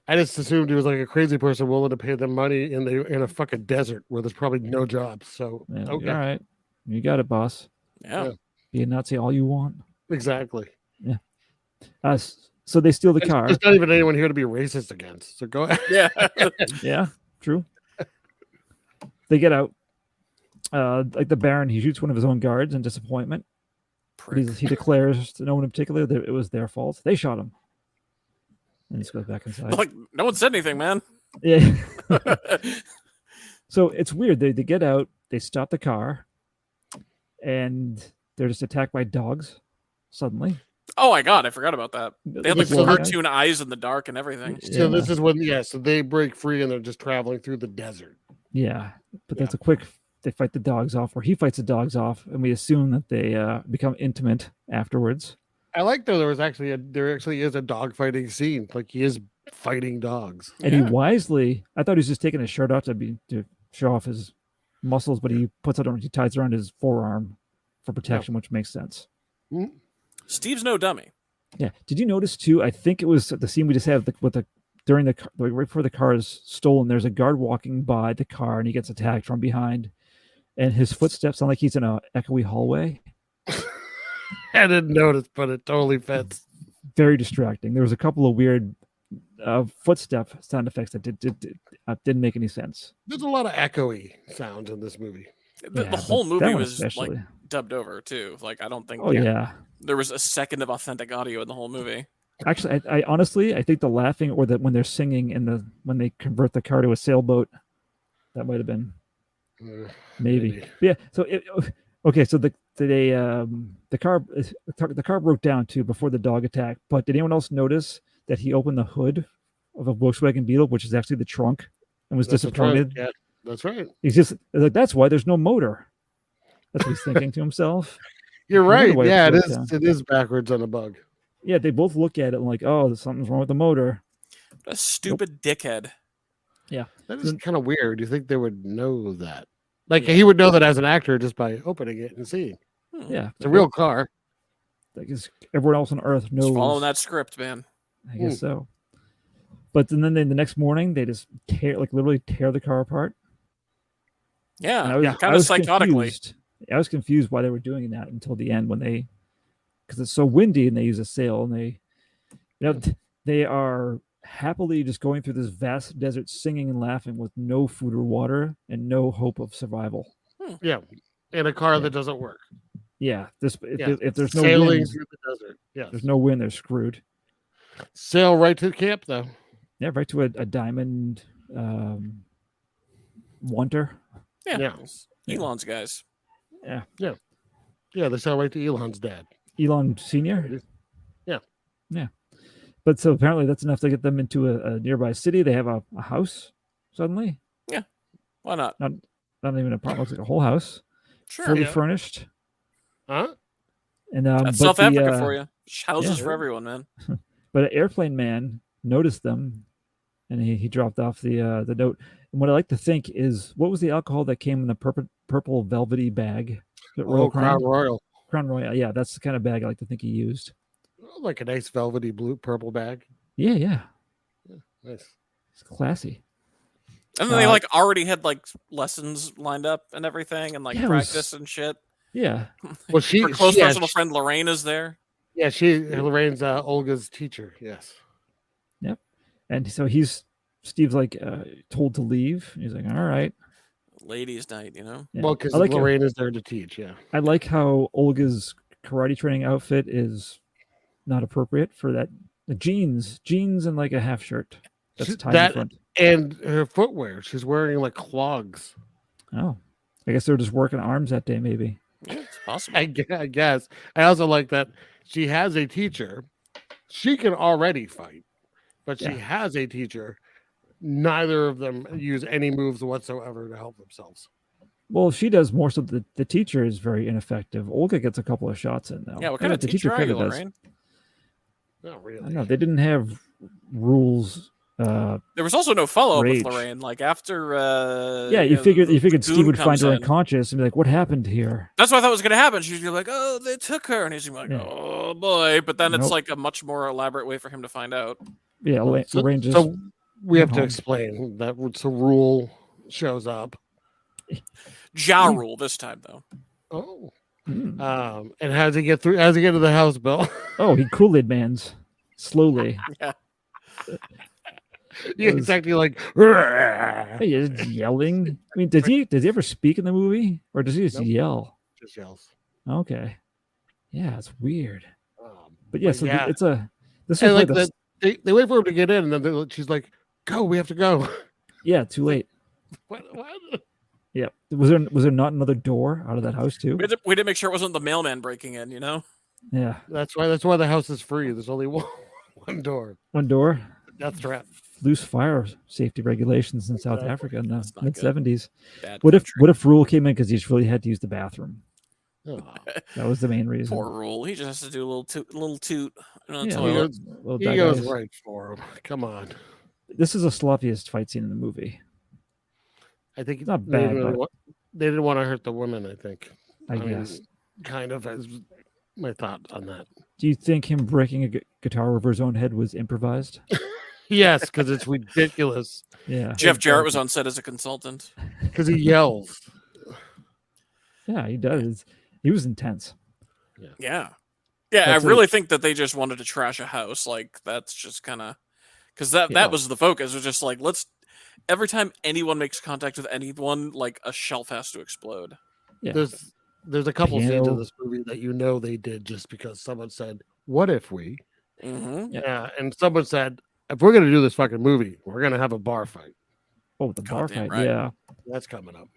I just assumed he was like a crazy person willing to pay them money in a fucking desert where there's probably no jobs. So Yeah, okay, all right, you got it, boss. Yeah. Yeah. Be a Nazi all you want. exactly. So they steal the car. There's not even anyone here to be racist against. So go ahead. Yeah. Yeah, true. They get out. Like the Baron, he shoots one of his own guards in disappointment. But he declares to no one in particular that it was their fault. They shot him. And he just goes back inside. Like, no one said anything, man. Yeah. So it's weird. They get out, they stop the car, and they're just attacked by dogs suddenly. Oh my god, I forgot about that. They had like So the they- cartoon eyes in the dark and everything. So this is when so they break free and they're just traveling through the desert. Yeah, but that's a quick. They fight the dogs off, or he fights the dogs off, and we assume that they become intimate afterwards. I like though there actually is a dog fighting scene. Like he is fighting dogs. And he wisely, I thought he was just taking his shirt off to show off his muscles, but he puts it on, he ties it around his forearm for protection, which makes sense. Steve's no dummy. Yeah. Did you notice too? I think it was the scene we just had during the right before the car is stolen. There's a guard walking by the car, and he gets attacked from behind, and his footsteps sound like he's in a echoey hallway. I didn't notice, but it totally fits. Very distracting. There was a couple of weird footstep sound effects that didn't make any sense. There's a lot of echoey sounds in this movie. The Yeah, whole but that movie one was especially. like dubbed over too. Like I don't think Oh yeah. there was a second of authentic audio in the whole movie. Actually, I honestly, I think the laughing or that when they're singing when they convert the car to a sailboat, that might have been maybe. Yeah. So okay. So the car broke down too before the dog attack. But did anyone else notice that he opened the hood of a Volkswagen Beetle, which is actually the trunk, and was That's the trunk, disappointed? yeah, that's right. He's just like, that's why there's no motor. That's what he's thinking to himself. You're I wonder right. why Yeah, it broke is. down. It is backwards on a bug. Yeah, they both look at it and like, oh, something's wrong with the motor. A stupid dickhead. Yeah. That is kind of weird. You think they would know that? Like he would know that as an actor just by opening it and seeing. Yeah, It's a real car. I guess everyone else on Earth knows. Just following that script, man. I guess so. But then the next morning they just literally tear the car apart. Yeah, I was psychotically. Confused. I was confused why they were doing that until the end because it's so windy and they use a sail and they are happily just going through this vast desert singing and laughing with no food or water and no hope of survival. Yeah, in a car that doesn't work. Yeah, if there's no sailing wind, through the desert. Yeah, there's no wind, they're screwed. Sail right to camp though. Yeah, right to a diamond wanter. Yeah. Elon's guys. Yeah. They sail right to Elon's dad. Elon Senior. Yeah. But so apparently that's enough to get them into a nearby city. They have a house suddenly. Yeah. Why not? Not even an apartment, looks like a whole house. Sure. Fully furnished. Huh? And that's South Africa for you. Houses for everyone, man. But an airplane man noticed them, and he dropped off the note. And what I like to think is, what was the alcohol that came in the purple velvety bag? Crown Royal. Crown Royal. Yeah, that's the kind of bag I like to think he used. Like a nice velvety purple bag. Yeah. Nice. It's classy. And then they already had lessons lined up and everything, and practice and shit. Yeah. Well, her close personal friend Lorraine is there. Yeah, Lorraine's Olga's teacher. Yes. Yep. And so Steve's told to leave. He's like, all right. Ladies' night, Yeah. Well, because Lorraine is there to teach. Yeah. I like how Olga's karate training outfit is not appropriate for that. The jeans and a half shirt. That's tied in front. And her footwear. She's wearing clogs. Oh, I guess they were just working arms that day, maybe. Yeah, it's possible. I guess. I also like that she has a teacher. She can already fight, but she has a teacher. Neither of them use any moves whatsoever to help themselves. Well, she does more so the teacher is very ineffective. Olga gets a couple of shots in, though. Yeah, what kind of teacher are you, Lorraine? Not really. I don't know. They didn't have rules. There was also no follow-up with Lorraine. After... you figured Steve would find her unconscious and be like, what happened here? That's what I thought was going to happen. She'd be like, oh, they took her. And he's like, oh, boy. But then it's a much more elaborate way for him to find out. Yeah, Lorraine just... So we have to explain that Rule shows up. Ja Rule this time, though. Oh. And how does he get through? How does he get to the house, Bill? Oh, he Kool-Aid mans slowly. Yeah. Yeah, exactly. He's yelling. I mean, does he ever speak in the movie, or does he just yell? Just yells. Okay. Yeah, it's weird. But This is they wait for him to get in, and then she's like, "Go, we have to go." Yeah, too late. What? Yeah. Was there not another door out of that house too? We had to make sure it wasn't the mailman breaking in, Yeah. That's why the house is free. There's only one door. One door. Death trap. Loose fire safety regulations in South Africa in the mid-70s. What if Rule came in because he just really had to use the bathroom? Oh. That was the main reason. Poor Rule. He just has to do a little toot. He goes right for him. Come on. This is the sloppiest fight scene in the movie. I think it's not bad. They didn't want to hurt the women. I think. I guess. Kind of as my thought on that. Do you think him breaking a guitar over his own head was improvised? Yes, because it's ridiculous. Yeah. Jeff Jarrett was on set as a consultant. Because he yells. Yeah, he does. He was intense. Yeah. I really think that they just wanted to trash a house. That's just kind of... Because that was the focus. It was just let's... Every time anyone makes contact with anyone, a shelf has to explode. Yeah. There's a couple scenes in this movie that they did just because someone said, what if we... Mm-hmm. Yeah, and someone said, if we're going to do this fucking movie, we're going to have a bar fight. Oh, the bar fight, right. yeah. That's coming up.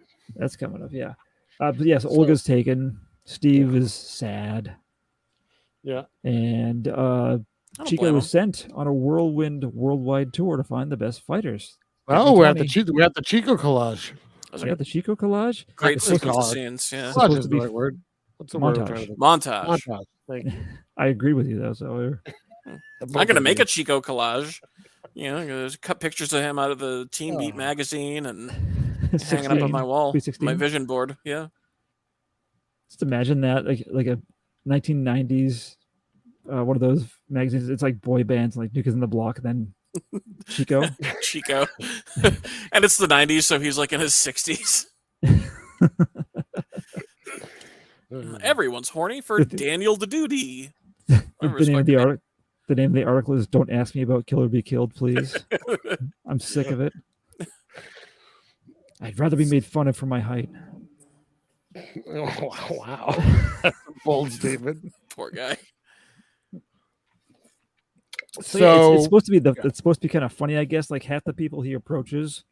Yeah. But yes, Olga's taken. Steve is sad. Yeah. And Chico was sent on a whirlwind worldwide tour to find the best fighters. Well, we're at the Chico collage. We got the Chico collage. Great sequence scenes, yeah. Collage is the right word. What's the montage? word? Montage. Thank you. I agree with you, though. So I'm not going to make a Chico collage. Cut pictures of him out of the Teen Beat magazine and hanging up on my wall, 316. my vision board. Yeah. Just imagine that, like a 1990s one of those magazines. It's like boy bands, like New Kids on the Block, and then Chico. Chico. And it's the 90s, so he's like in his 60s. Everyone's horny for Daniel the Duty. The name of the article is "Don't ask me about Kill or Be Killed, please." I'm sick of it. I'd rather be made fun of for my height. Oh, wow. Bold statement. Poor guy. So yeah, it's supposed to be it's supposed to be kind of funny, I guess. Like half the people he approaches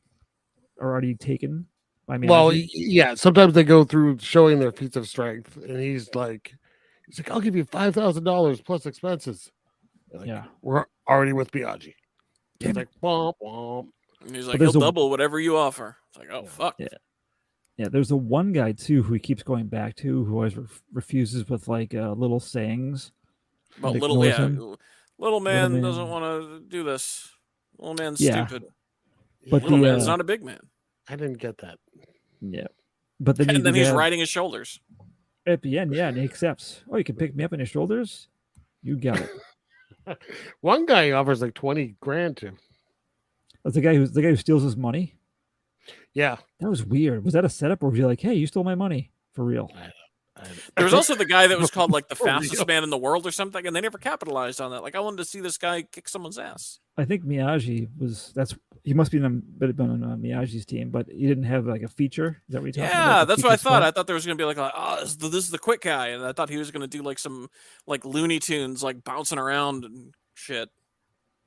are already taken by Miyagi. Well, yeah. Sometimes they go through showing their feats of strength, and he's like, "I'll give you $5,000 plus expenses." Like, yeah, we're already with Miyagi. He's like, "Womp womp." And he's like, he'll double whatever you offer. It's like, oh fuck. Yeah. There's the one guy too who he keeps going back to, who always refuses with like little sayings. But little man doesn't want to do this. Little man's stupid. But little man's not a big man. I didn't get that. Yeah, but then and then he's riding his shoulders at the end. Yeah, and he accepts. Oh, you can pick me up on your shoulders. You got it. One guy offers like 20 grand to. That's the guy who steals his money. Yeah, that was weird. Was that a setup, or was he like, "Hey, you stole my money for real"? There was also the guy that was called like the fastest man in the world or something, and they never capitalized on that. Like, I wanted to see this guy kick someone's ass. I think Miyagi he must be on Miyagi's team, but he didn't have like a feature. Is that what you're talking about? Yeah, that's what I thought. I thought there was going to be like, oh, this is the quick guy, and I thought he was going to do like some like Looney Tunes, like bouncing around and shit.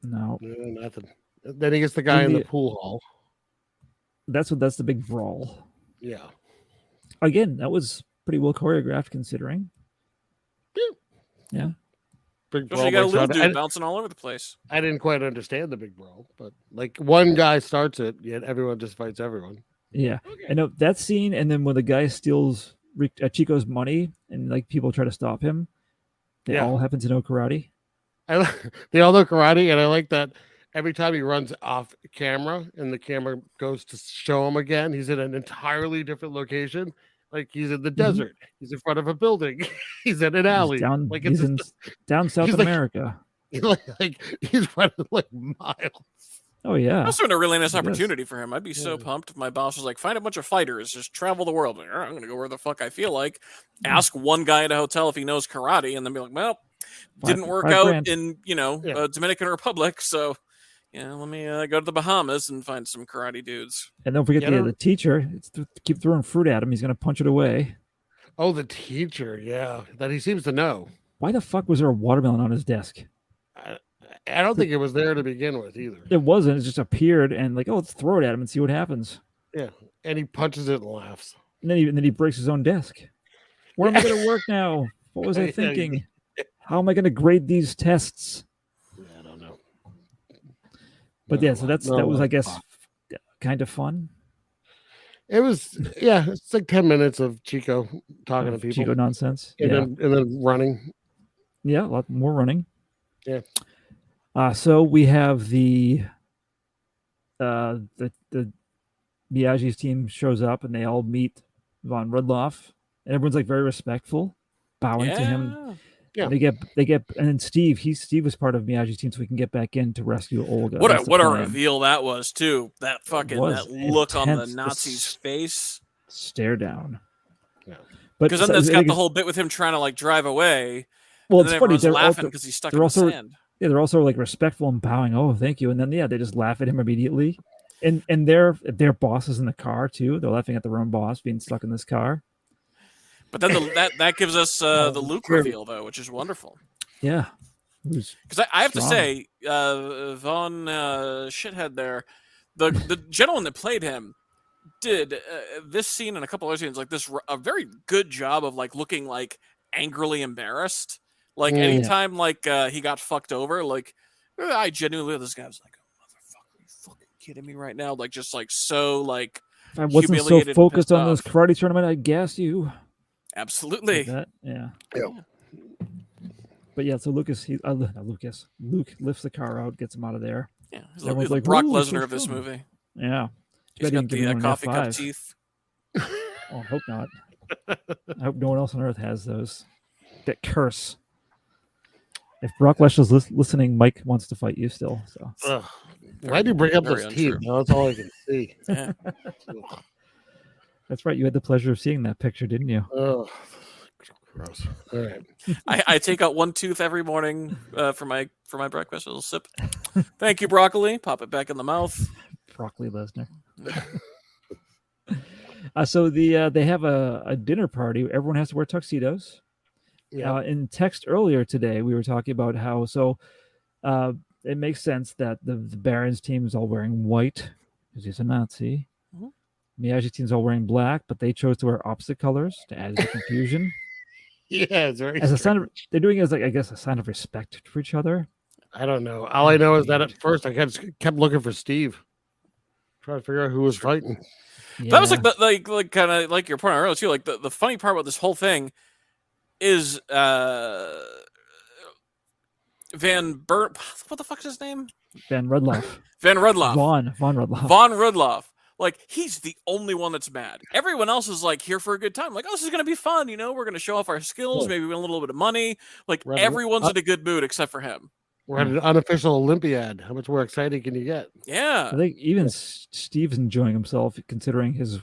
No, nothing. Then he gets the guy in the pool hall. That's the big brawl. Yeah. Again, that was pretty well choreographed considering. Yeah. Big brawl. You got a little dude bouncing all over the place. I didn't quite understand the big brawl, but like one guy starts it, yet everyone just fights everyone. Yeah. Okay. I know that scene, and then when the guy steals Chico's money and like people try to stop him, they all happen to know karate. They all know karate, and I like that. Every time he runs off camera and the camera goes to show him again, he's in an entirely different location. Like he's in the desert. He's in front of a building. He's in an alley. He's in down South America. He's running like miles. Oh yeah. That's been a really nice opportunity for him. I'd be so pumped if my boss was like, find a bunch of fighters, just travel the world. Like, I'm gonna go where the fuck I feel like. Ask one guy at a hotel if he knows karate, and then be like, well, didn't work out in Dominican Republic, so let me go to the Bahamas and find some karate dudes. And don't forget the teacher. Keep throwing fruit at him. He's going to punch it away. Oh, the teacher. Yeah. That he seems to know. Why the fuck was there a watermelon on his desk? I don't think it was there to begin with either. It wasn't. It just appeared and like, let's throw it at him and see what happens. Yeah. And he punches it and laughs. And then he breaks his own desk. Where am I going to work now? What was I thinking? How am I going to grade these tests? I don't know. But so that was, I guess, kind of fun. It was, it's like 10 minutes of Chico talking to people. Chico nonsense. And then running. Yeah, a lot more running. Yeah. So we have the Miyagi's team shows up and they all meet Von Rudloff, and everyone's like very respectful, bowing to him. Yeah, they get, and then Steve was part of Miyagi's team, so we can get back in to rescue Olga. What a reveal that was too. That look on the Nazi's face. Stare down. Yeah, because then that's got the whole bit with him trying to like drive away. Well, it's funny. They're laughing because he's stuck in the sand. Yeah, they're also like respectful and bowing. Oh, thank you. And then they just laugh at him immediately. And their boss is in the car too. They're laughing at their own boss being stuck in this car. But then that gives us the Luke reveal though, which is wonderful. Yeah, because I have to say, Von Shithead there, the gentleman that played him did this scene and a couple other scenes like this a very good job of like looking like angrily embarrassed. Like anytime like he got fucked over, like I genuinely this guy was like, oh, motherfucker, are you fucking kidding me right now? Like just like so like if I wasn't so focused on this karate tournament, I guess you. Absolutely. Like that? Yeah. But so Luke lifts the car out, gets him out of there. Yeah, he's like Brock Lesnar of this movie. Yeah. He's Betty got can give the anyone an coffee cup F5. teeth. Oh, I hope not. I hope no one else on Earth has those. That curse. If Brock Lesnar's listening, Mike wants to fight you still. So Ugh. Why do you bring up very those teeth? untrue. Now that's all I can see. Yeah. that's right. You had the pleasure of seeing that picture, didn't you? Oh, gross. All right. I take out one tooth every morning for my breakfast. A little sip. Thank you, broccoli. Pop it back in the mouth. Broccoli Lesnar. So they have a dinner party. Everyone has to wear tuxedos. Yeah. In text earlier today, we were talking about how it makes sense that the Baron's team is all wearing white because he's a Nazi. Mhm. Miyagi's team's all wearing black, but they chose to wear opposite colors to add to the confusion. Yeah, it's very As a sign strange. of, they're doing it as, like, I guess, a sign of respect for each other. I don't know. All I know is that at first I kept looking for Steve, trying to figure out who was fighting. That was Yeah. like kind of like your point earlier too. Like the funny part about this whole thing is Van Burt. What the fuck's his name? Van Rudloff. Van Rudloff. Von Rudloff. Von Rudloff. Like, he's the only one that's mad. Everyone else is like here for a good time. Like, oh, this is gonna be fun. You know, we're gonna show off our skills. Cool. Maybe win a little bit of money. Like, Right. everyone's in a good mood except for him. We're at an unofficial Olympiad. How much more exciting can you get? Yeah. I think even Steve's enjoying himself, considering his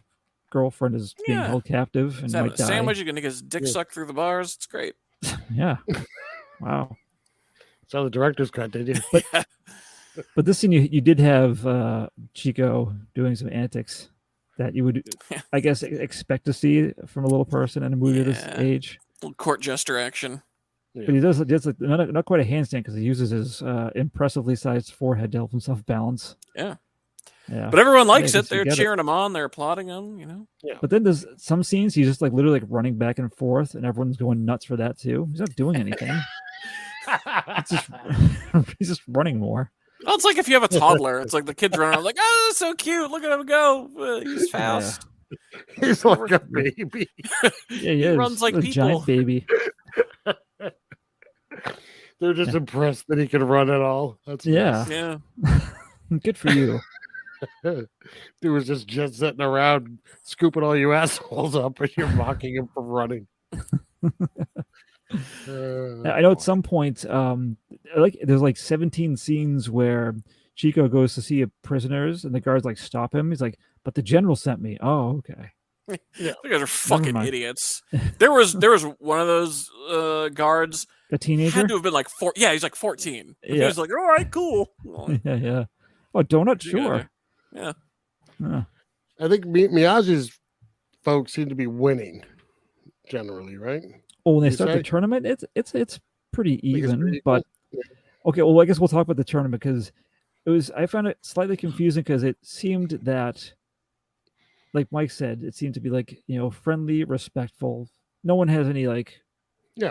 girlfriend is being Yeah. held captive and He's having might a die. sandwich. You're gonna get his dick Yeah. sucked through the bars. It's great. Yeah. Wow. So the director's cut, did you? But this scene, you did have Chico doing some antics that you would, I guess, expect to see from a little person in a movie of this Yeah. age. Little court jester action. Yeah. But he does like, not quite a handstand because he uses his impressively sized forehead to help himself balance. Yeah. Yeah. But everyone likes I it. guess you They're get it. cheering him on. They're applauding him. You know. But then there's some scenes he's just like literally like running back and forth, and everyone's going nuts for that too. He's not doing anything. It's just he's just running more. Well, it's like if you have a toddler. It's like the kids running around like, oh, that's so cute. Look at him go. He's fast. He's like a baby. Yeah, he is. runs like a people. giant baby. They're just impressed that he can run at all. That's Yeah. Yeah. Good for you. Dude was just sitting around scooping all you assholes up, and you're mocking him for running. I know at some point, like there's like 17 scenes where Chico goes to see prisoners, and the guards like stop him. He's like, "But the general sent me." Oh, okay. You guys are fucking mind. idiots. There was one of those guards. A teenager. Had to have been like 4. Yeah, he's like 14. And He Yeah. was like, all right, cool. Well, Yeah. Oh, donut, you gotta- sure. Yeah. Yeah. I think Miyagi's folks seem to be winning generally, right? Oh, when they You start say? the tournament, it's pretty Think it's even. pretty But equal? okay, well, I guess we'll talk about the tournament because I found it slightly confusing because it seemed that, like Mike said, it seemed to be like, friendly, respectful. No one has any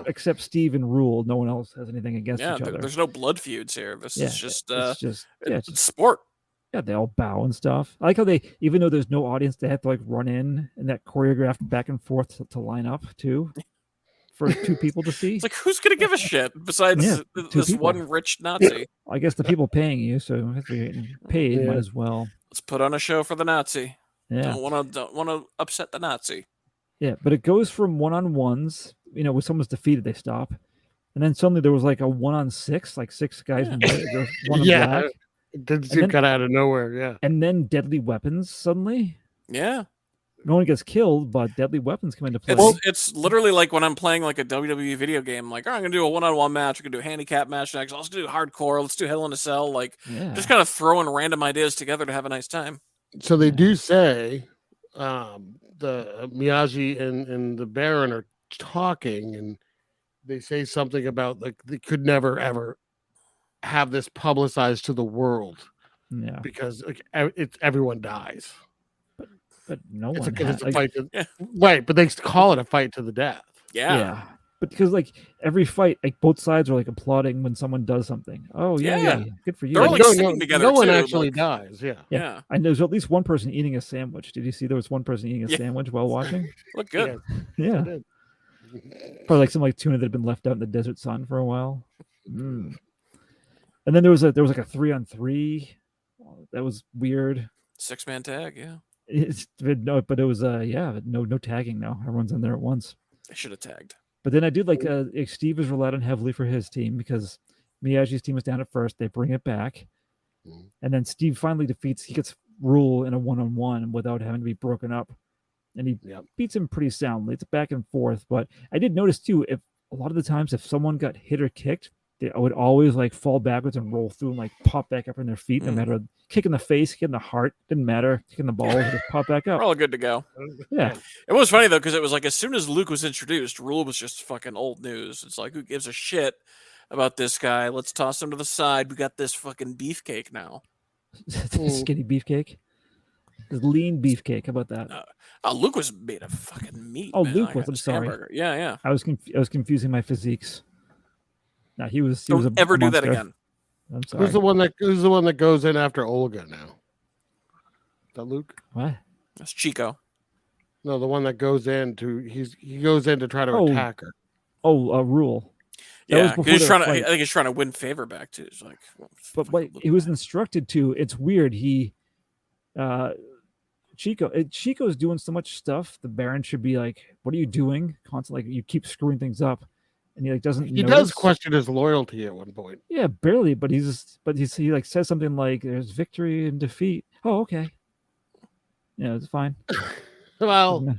except Steve and Rule. No one else has anything against Yeah, each other. there's no blood feuds here. This is just it's sport. Yeah, they all bow and stuff. I like how they, even though there's no audience, they have to run in and that choreographed back and forth to line up too, for two people to see. It's like, who's gonna give a shit besides this people. one rich Nazi? I guess the people paying you, so if you're getting paid, might as well. Let's put on a show for the Nazi. Yeah. Don't want to upset the Nazi. Yeah, but it goes from one-on-ones, when someone's defeated, they stop. And then suddenly there was like a 1-on-6, like 6 guys in white, there was one in black. It did seem kind of out of nowhere, yeah. And then deadly weapons suddenly. Yeah. No one gets killed, but deadly weapons come into play. It's literally like when I'm playing like a WWE video game. Like, all right, I'm gonna do a 1-on-1 match. We're gonna do a handicap match next. Let's do hardcore. Let's do Hell in a Cell. Like, just kind of throwing random ideas together to have a nice time. So they do say the Miyagi and the Baron are talking, and they say something about like they could never ever have this publicized to the world, because it's everyone dies. But no It's one it's a fight, right? But they call it a fight to the death. Yeah. But because every fight, both sides are applauding when someone does something. Oh yeah. Good for you. They're all singing together. No one too, actually like- dies. Yeah. And there's at least one person eating a sandwich. Did you see there was one person eating a sandwich while watching? Look good. Yeah. Probably some tuna that had been left out in the desert sun for a while. And then there was a 3-on-3. That was weird. 6-man tag, yeah. But it was no tagging now. Everyone's in there at once. They should have tagged. But then I do like Steve was relied on heavily for his team because Miyagi's team was down at first. They bring it back. And then Steve finally he gets Rule in a 1-on-1 without having to be broken up. And he beats him pretty soundly. It's back and forth. But I did notice too, if a lot of the times if someone got hit or kicked, they would always like fall backwards and roll through and like pop back up on their feet, no matter kick in the face, kick in the heart, didn't matter, kicking the ball, just pop back up. We're all good to go. Yeah. It was funny though, because it was like as soon as Luke was introduced, Rule was just fucking old news. It's like, who gives a shit about this guy? Let's toss him to the side. We got this fucking beefcake now. Skinny beefcake. This lean beefcake. How about that? Luke was made of fucking meat. Oh, man. Luke Like was. I'm sorry. hamburger. Yeah. I was confusing my physiques. No, he was. Don't ever do that again. I'm sorry. Who's the one that goes in after Olga now? Is that Luke? What? That's Chico. No, the one that goes in he goes in to try to attack her. Rule. Yeah, I think he's trying to win favor back too. It's like, but he was instructed to. It's weird. Chico's doing so much stuff. The Baron should be like, "What are you doing?" Constantly, like, you keep screwing things up, and he like doesn't. He does question his loyalty at one point. Yeah, barely, but he like says something like, "There's victory and defeat." Oh, okay. Yeah, it's fine. Well,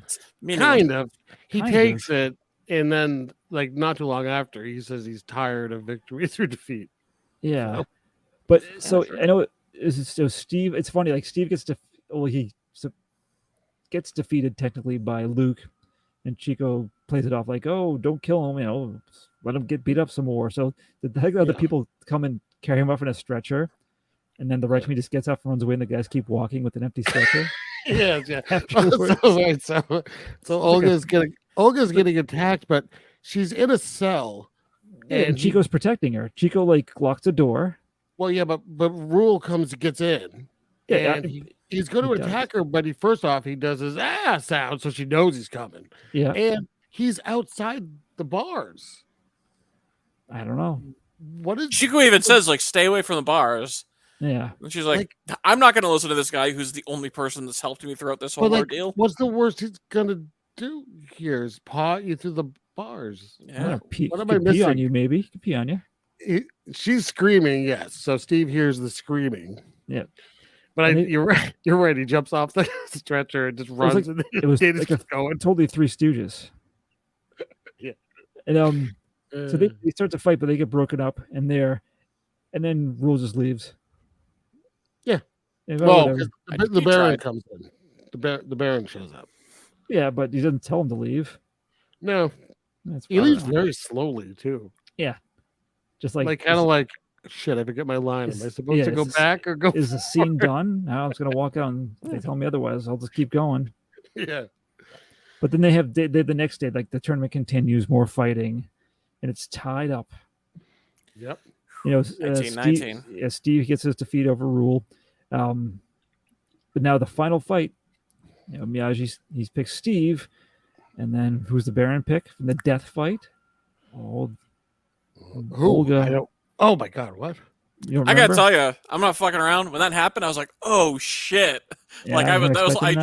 kind of. He Kind takes it, and then like not too long after, he says he's tired of victory through defeat. Yeah, So, but so I know so Steve. It's funny. Like Steve gets gets defeated technically by Luke, and Chico plays it off like, "Oh, don't kill him. Let him get beat up some more." So the heck other people come and carry him off in a stretcher, and then the red team just gets up and runs away, and the guys keep walking with an empty stretcher. yeah. So Olga's getting attacked, but she's in a cell, and Chico's protecting her. Chico like locks the door. Well, yeah, but Rule gets in. Yeah, and he's going to attack her, but he does his sound, so she knows he's coming. Yeah, and he's outside the bars. I don't know. What is Chico even says like, stay away from the bars. Yeah, and she's like, I'm not going to listen to this guy who's the only person that's helped me throughout this whole ordeal. What's the worst he's going to do here? Is paw you through the bars? Yeah. What am I missing? Pee on you, maybe. He could pee on you. She's screaming, yes. So Steve hears the screaming. Yeah. But you're right. You're right. He jumps off the stretcher and just runs. It was like going. Totally Three Stooges. Yeah. And so they start to fight, but they get broken up, and then Rule just leaves. Yeah. Well, the Baron comes in. The Baron shows up. Yeah, but he doesn't tell him to leave. No. He leaves very slowly too. Yeah. Just like kind of like, shit, I forget my line. Am I supposed to go back or go? Is the scene done? Now I'm just gonna walk out, and if they tell me otherwise, I'll just keep going. Yeah. But then they have the next day, like the tournament continues, more fighting, and it's tied up. Yep. 19. Steve gets his defeat over Rule. But now the final fight, Miyagi he picks Steve, and then who's the Baron pick from the death fight? Olga. Oh my God, what? I gotta tell you, I'm not fucking around. When that happened, I was like, "Oh shit!" Yeah, like I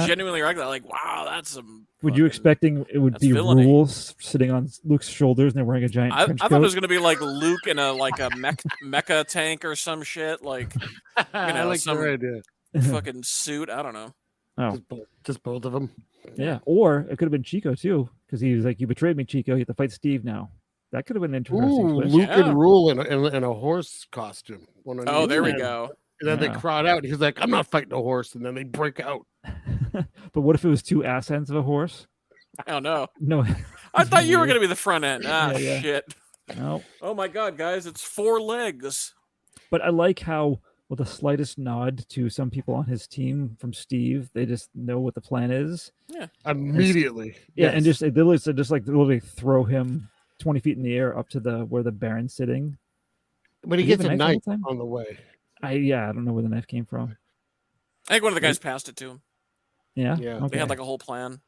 genuinely reckon that. Like, wow, that's some. Would you expecting it would be villainy. Rules sitting on Luke's shoulders and they're wearing a giant trench I coat? thought it was gonna be like Luke in a mecha tank or some shit. Like, I like some your idea. fucking suit. I don't know. Oh, just both of them. Yeah, or it could have been Chico too, because he was like, "You betrayed me, Chico. You have to fight Steve now." That could have been an interesting twist. Luke and Rule in a horse costume. Oh, there we go. And then they crowd out. He's like, "I'm not fighting a horse," and then they break out. But what if it was two ass ends of a horse? I don't know. No, I thought you were gonna be the front end. Yeah. Shit. No. Oh my God, guys, it's 4 legs. But I like how, with the slightest nod to some people on his team from Steve, they just know what the plan is. Yeah. Immediately. And just they literally throw him 20 feet in the air up to where the Baron's sitting. But he gets a knife on the way. I don't know where the knife came from. I think one of the guys passed it to him. Yeah. Yeah. Okay. They had like a whole plan.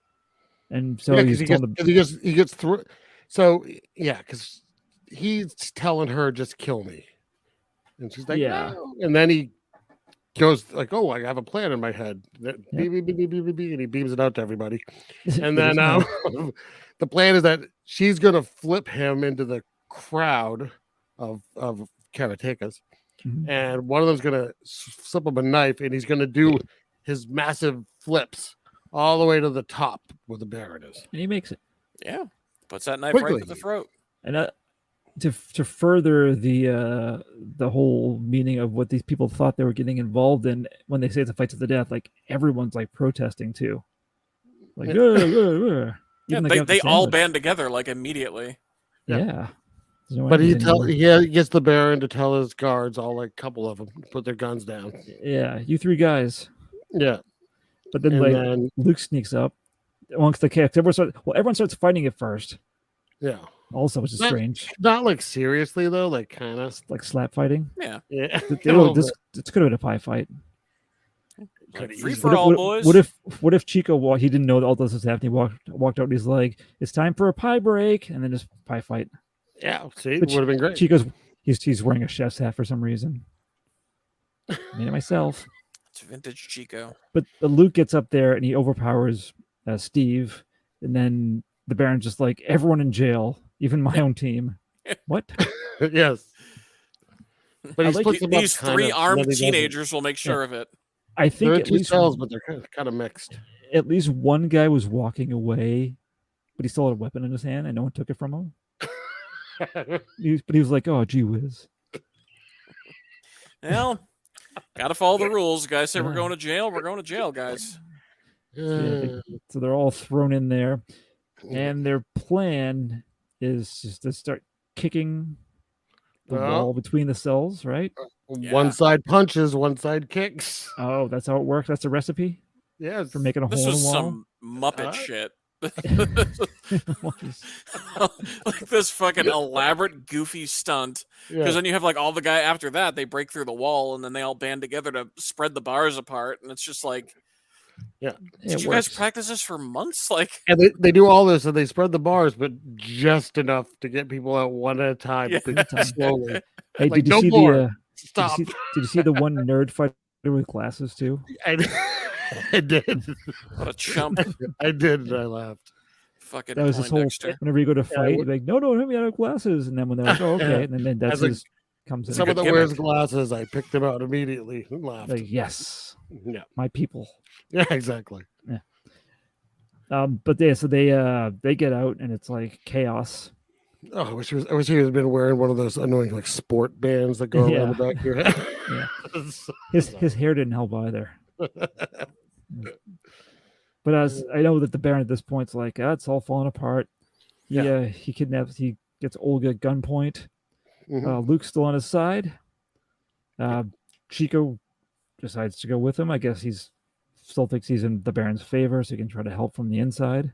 And so he gets through. So because he's telling her, "Just kill me," and she's like, Yeah. "No." And then he goes like, "Oh, I have a plan in my head." Beep, beep, beep, beep, beep, beep, and he beams it out to everybody. And then the plan is that she's gonna flip him into the crowd of karatekas, and one of them's gonna slip him a knife, and he's gonna do his massive flips all the way to the top where the Baron is. And he makes it. Yeah, puts that knife Quickly. right to the throat. And to further the whole meaning of what these people thought they were getting involved in, when they say it's a fight to the death, like everyone's like protesting too. Like, Yeah, they all band together like immediately. Yeah. But he gets the Baron to tell his guards, all like a couple of them, put their guns down. Yeah, you three guys. Yeah. But then Luke sneaks up amongst the chaos. Everyone starts fighting at first. Yeah. Also, which is strange. Not like seriously though, like kind of like slap fighting. Yeah. This could have been a pie fight. Free for all, boys. What if Chico he didn't know that all this was happening? Walked out and he's like, "It's time for a pie break," and then just pie fight. Yeah, see, it would have been great. Chico's he's wearing a chef's hat for some reason. Made it myself. It's vintage Chico. But Luke gets up there and he overpowers Steve, and then the Baron's just like, everyone in jail, even my own team. What? Yes. But these three armed teenagers will make sure of it. I think at least cells, but they're kind of mixed. At least one guy was walking away, but he still had a weapon in his hand, and no one took it from him. But he was like, "Oh, gee whiz." Well, gotta follow the rules. Guys say we're going to jail. We're going to jail, guys. So they're all thrown in there, and their plan is just to start kicking the wall between the cells, right? One side punches, one side kicks. Oh, that's how it works. That's the recipe. Yeah, for making a hole in the wall. This was some Muppet shit. Like this fucking elaborate, goofy stunt. Because then you have like all the guy after that, they break through the wall and then they all band together to spread the bars apart, and it's just like, did you guys practice this for months? Like, and they do all this and they spread the bars, but just enough to get people out one at a time, slowly. Hey, like, did you see more. Stop. Did you see the one nerd fighter with glasses too? I did. What a chump! I did, and I laughed. Fucking that was his whole. Whenever you go to fight, you're like, no, let me out of glasses, and then when they're like, oh, okay, and then that's his comes in. Someone that wears glasses, I picked him out immediately and laughed. Like, yes, my people. Yeah, exactly. Yeah. But they get out and it's like chaos. Oh, I wish he had been wearing one of those annoying like sport bands that go around the back of your head. His hair didn't help either. But as I know that the Baron at this point's like, it's all falling apart. He kidnaps. He gets Olga at gunpoint. Luke's still on his side. Chico decides to go with him. I guess he's still thinks he's in the Baron's favor, so he can try to help from the inside.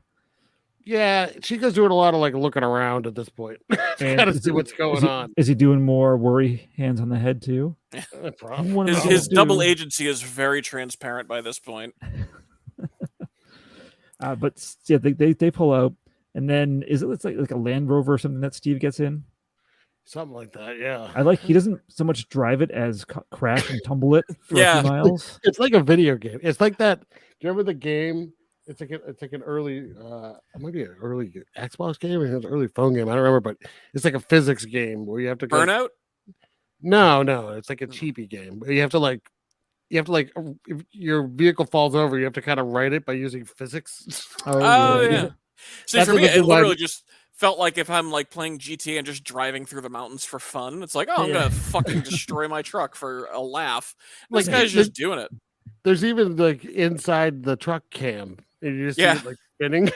Yeah, Chico's doing a lot of like looking around at this point. Gotta see what's going on. Is he doing more worry hands on the head too? His double agency is very transparent by this point. But yeah, they pull out, and then it's like a Land Rover or something that Steve gets in. Something like that, yeah. I like he doesn't so much drive it as crash and tumble it for a few miles. It's like a video game. It's like that. Do you remember the game? It's like an early, maybe an early Xbox game or an early phone game. I don't remember, but it's like a physics game where you have to go. Burnout? No, it's like a cheapy game. You have to like, if your vehicle falls over, you have to kind of right it by using physics. Oh yeah. See, for me, it literally just felt like if I'm like playing GTA and just driving through the mountains for fun, it's like, I'm gonna fucking destroy my truck for a laugh. This guy's just doing it. There's even like inside the truck cam, and you just see it like spinning.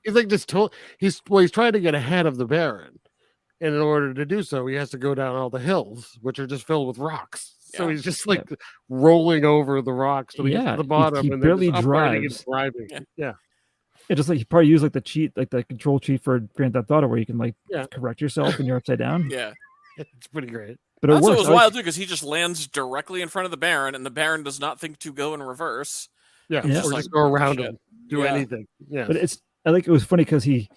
He's like he's trying to get ahead of the Baron, and in order to do so, he has to go down all the hills, which are just filled with rocks. So he's just like rolling over the rocks till he gets to the bottom, he and barely then drives. Driving. Yeah. It's just like you probably use like the cheat, like the control cheat for Grand Theft Auto, where you can like correct yourself when you're upside down. Yeah, it's pretty great. But it works. Was wild too because he just lands directly in front of the Baron, and the Baron does not think to go in reverse. Yeah, or just go around him, do anything. Yeah, but I think it was funny because he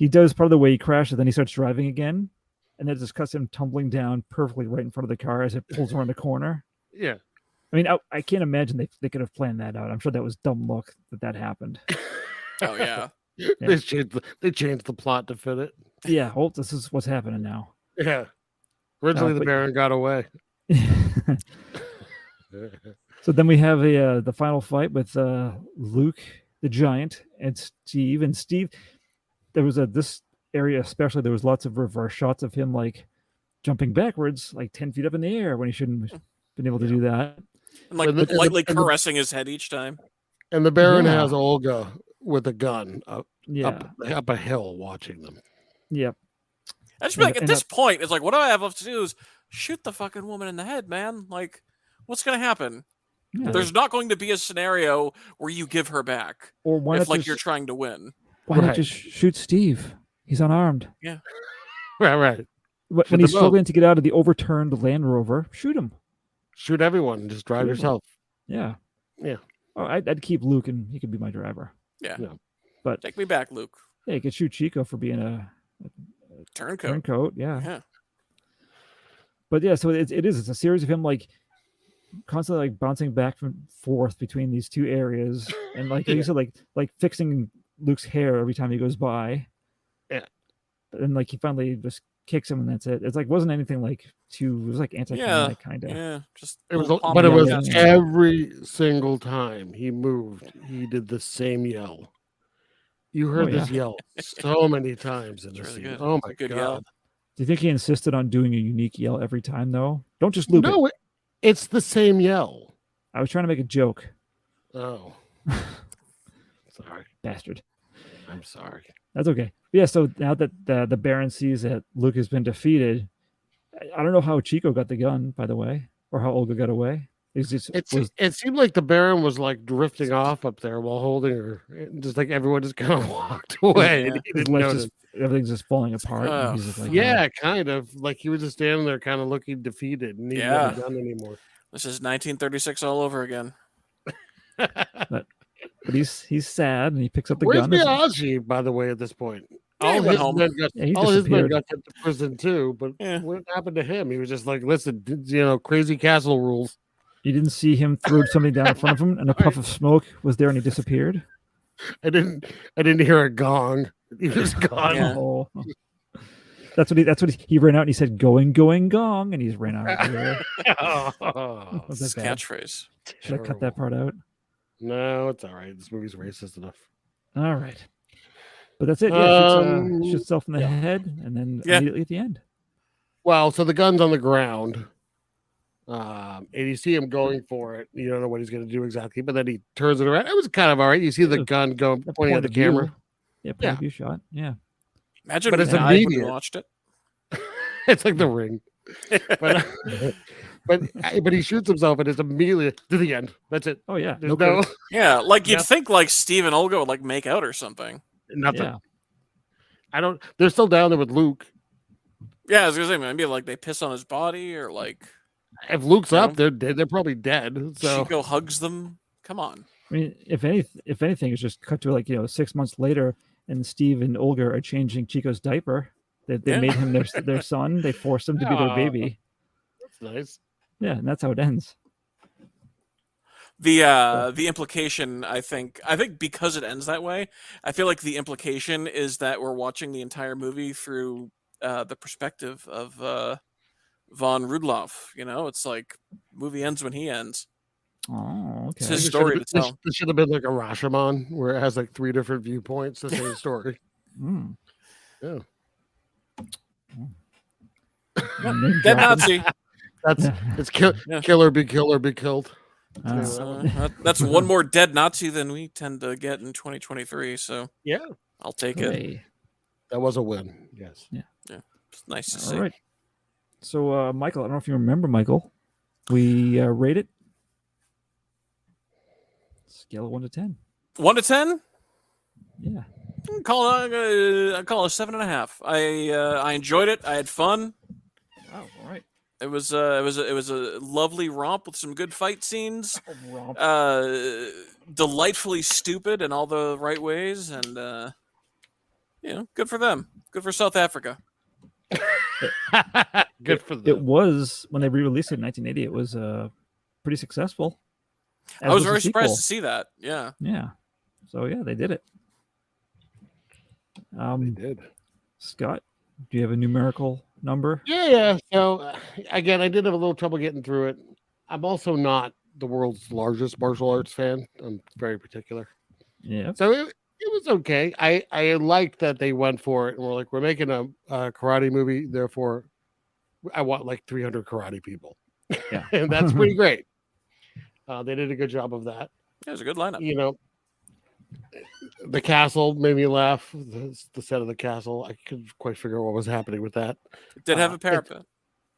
does part of the way he crashes, then he starts driving again, and then it just cuts him tumbling down perfectly right in front of the car as it pulls around the corner. Yeah. I mean, I can't imagine they could have planned that out. I'm sure that was dumb luck that happened. Oh yeah. They changed the plot to fit it. Yeah, hold. This is what's happening now. Yeah. Originally, the but- Baron got away. So then we have the final fight with Luke the Giant and Steve. And Steve, there was this area especially. There was lots of reverse shots of him like jumping backwards, like 10 feet up in the air when he shouldn't have been able to do that. And like lightly caressing his head each time. And the Baron has Olga with a gun up a hill watching them. Yep. I just feel like at this point, it's like, what do I have left to do is shoot the fucking woman in the head, man. Like, what's going to happen? Yeah. There's not going to be a scenario where you give her back. Or why if not you're trying to win. Why not just shoot Steve? He's unarmed. Yeah. Right. When he's struggling to get out of the overturned Land Rover, shoot him. Shoot everyone. Just drive yourself. Yeah. Yeah. Oh, I'd keep Luke and he could be my driver. Yeah. But take me back, Luke. Yeah, you could shoot Chico for being a turncoat. Yeah. But yeah, so it's a series of him like constantly like bouncing back and forth between these two areas, and like you said, like fixing Luke's hair every time he goes by. Yeah. And like he finally just kicks him, and that's it. It's like wasn't anything like too. It was like anticlimactic kind of. Yeah. Just it was, but it was every single time he moved, he did the same yell. You heard this yell so many times in the scene. Good. Oh my god! Yell. Do you think he insisted on doing a unique yell every time, though? Don't just loop it. No, it's the same yell. I was trying to make a joke. Oh. Sorry. Bastard. I'm sorry. That's okay. Yeah, so now that the Baron sees that Luke has been defeated, I don't know how Chico got the gun, by the way, or how Olga got away. It seemed like the Baron was like drifting off up there while holding her. Just like everyone just kind of walked away. Yeah. Everything's just falling apart. And he's just like, kind of. Like he was just standing there kind of looking defeated and he didn't have a gun anymore. This is 1936 all over again. but he's sad and he picks up the Where's gun. Where's Miyagi, by the way, at this point? All his men got sent to prison too, but what happened to him? He was just like, listen, crazy castle rules. You didn't see him throw something down in front of him, and a puff of smoke was there, and he disappeared. I didn't hear a gong. He was gone. Yeah. Oh. That's what he ran out and he said, "Going, going, gong," and he's ran out of there. That's his catchphrase. Should I cut that part out? No, it's all right. This movie's racist enough. All right, but that's it. Yeah, shoots himself in the head, and then immediately at the end. Well, so the gun's on the ground. And you see him going for it. You don't know what he's going to do exactly, but then he turns it around. It was kind of all right. You see the gun go pointing at the camera. Yeah, point of view shot. Yeah. Imagine but it's immediate when we watched it. It's like The Ring. but he shoots himself and it's immediately to the end. That's it. Oh yeah. There's yeah, like you'd think like Steve and Olga would like make out or something. Nothing. Yeah. They're still down there with Luke. Yeah, I was gonna say maybe like they piss on his body or like if Luke's up, they're dead. They're probably dead. So Chico hugs them. Come on. I mean, if anything, it's just cut to like 6 months later, and Steve and Olga are changing Chico's diaper. They made him their son. They forced him to be their baby. That's nice. Yeah, and that's how it ends. The implication, I think because it ends that way, I feel like the implication is that we're watching the entire movie through the perspective of von Rudloff. It's like movie ends when he ends. Oh, okay. It's his story to tell. This should have been like a Rashomon where it has like 3 different viewpoints, the same story. Yeah. Dead Nazi. It's killer be killed. That's one more dead Nazi than we tend to get in 2023. So yeah, I'll take it. That was a win. Yes. Yeah. It's nice to see. All right. So, Michael, I don't know if you remember, Michael. We rate it. Scale of 1 to 10. 1 to 10? Yeah. I call it a 7.5. I enjoyed it. I had fun. Oh, all right. It was a lovely romp with some good fight scenes. Delightfully stupid in all the right ways, and good for them. Good for South Africa. Good for them. It was when they re-released it in 1980. It was pretty successful. I was the very surprised sequel. to see that. Yeah. Yeah. So yeah, they did it. They did. Scott, do you have a numerical number? Yeah. So again, I did have a little trouble getting through it. I'm also not the world's largest martial arts fan. I'm very particular. Yeah. So it was okay. I liked that they went for it and we're like, we're making a karate movie, therefore I want like 300 karate people. Yeah. And that's pretty great. They did a good job of that. It was a good lineup. You know, the castle made me laugh. The set of the castle, I couldn't quite figure out what was happening with that. It did have a parapet.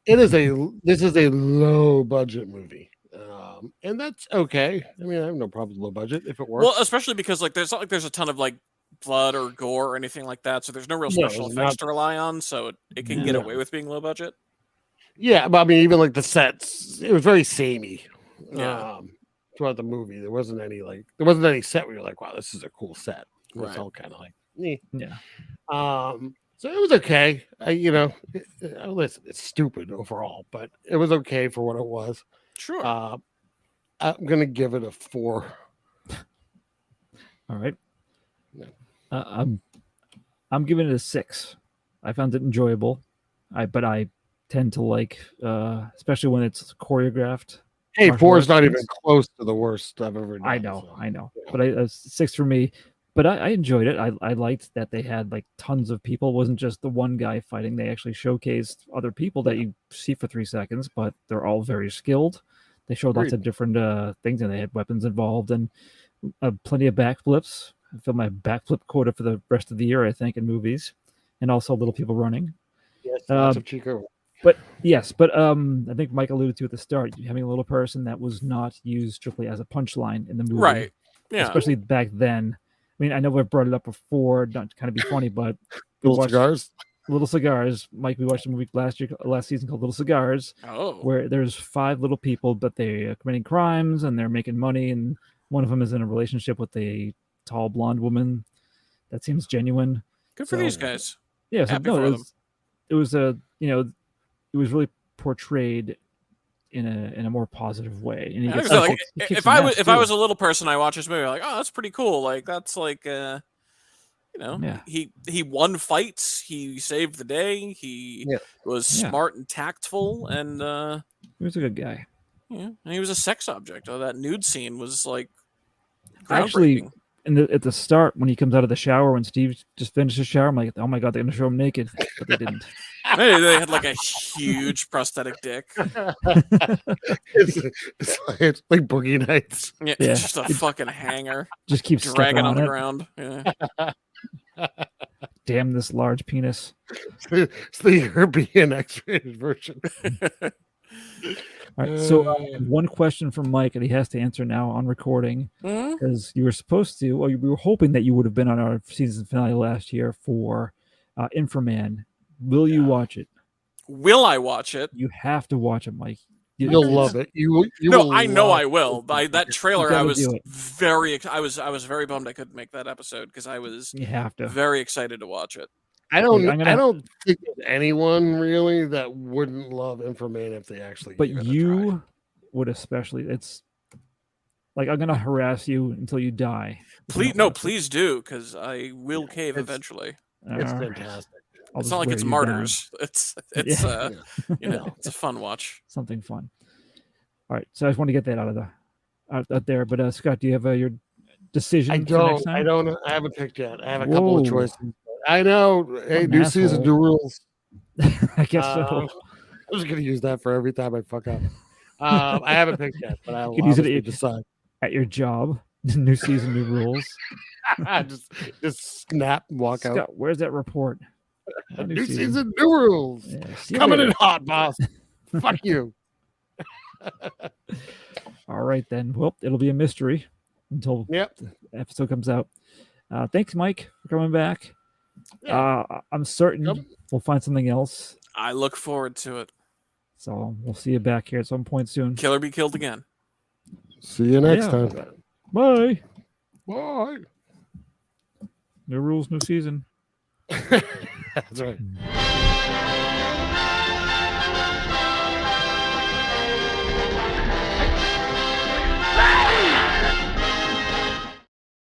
This is a low budget movie. And that's okay. I mean, I have no problem with low budget if it works. Well, especially because like there's not like there's a ton of like blood or gore or anything like that, so there's no real special effects to rely on, so it can get away with being low budget. Yeah, but I mean, even like the sets, it was very samey. Yeah. Throughout the movie, there wasn't any set where you're like, wow, this is a cool set. It was all kind of like, yeah. So it was okay. Listen, it's stupid overall, but it was okay for what it was. Sure. I'm gonna give it a 4. All right. Yeah. I'm giving it a 6. I found it enjoyable. But I tend to like, especially when it's choreographed. Hey, 4 is not even close to the worst I've ever done. I know. But a 6 for me. But I enjoyed it. I liked that they had like tons of people. It wasn't just the one guy fighting. They actually showcased other people that you see for 3 seconds, but they're all very skilled. They showed lots of different things, and they had weapons involved and plenty of backflips. I feel my backflip quota for the rest of the year, I think, in movies, and also little people running. Yes, lots of Chico. But I think Mike alluded to at the start, having a little person that was not used strictly as a punchline in the movie. Right. Yeah. Especially back then. I mean, I know I've brought it up before, not to kind of be funny, but Little Cigars. Mike, we watched a movie last season called Little Cigars, where there's 5 little people, but they're committing crimes and they're making money, and one of them is in a relationship with a tall blonde woman. That seems genuine. Good for these guys. Yeah, Happy for them. It was really portrayed in a more positive way. And if I was a little person, I watch this movie, like, oh, that's pretty cool. Like that's like he won fights, he saved the day, he was smart and tactful, and he was a good guy. Yeah, and he was a sex object. Oh, that nude scene was like actually at the start when he comes out of the shower, when Steve just finished his shower, I'm like, oh my god, they're gonna show him naked, but they didn't. They had like a huge prosthetic dick. It's like Boogie Nights. Yeah, it's just a fucking hanger. Just keeps dragging on the it. ground. Yeah. Damn this large penis. It's the European X-rated version. All right, so one question from Mike, and he has to answer now on recording, because you were supposed to, or we were hoping that you would have been on our season finale last year for Inframan. Will you watch it? Will I watch it? You have to watch it, Mike. You'll love it. I know I will. By that trailer, I was very bummed I couldn't make that episode because I was very excited to watch it. I don't think there's anyone really that wouldn't love Inframan if they actually. But you would especially. It's like I'm gonna harass you until you die. Please do, because I will cave eventually. It's fantastic. It's not like it's Martyrs. It's it's a fun watch. Something fun. All right, so I just want to get that out there. But Scott, do you have your decision? I don't. I haven't picked yet. I have a couple of choices. I know. Hey, new season, new rules. I guess so. I was going to use that for every time I fuck up. I haven't picked yet, but I will use it decide at your job. New season, new rules. just snap and walk Scott, out. Where's that report? New season, new rules. Yeah, coming in hot, boss. Fuck you. All right, then. Well, it'll be a mystery until the episode comes out. Thanks, Mike, for coming back. I'm certain we'll find something else. I look forward to it. So we'll see you back here at some point soon. Killer be killed again. See you next time. Bye. Bye. New rules, new season. That's right.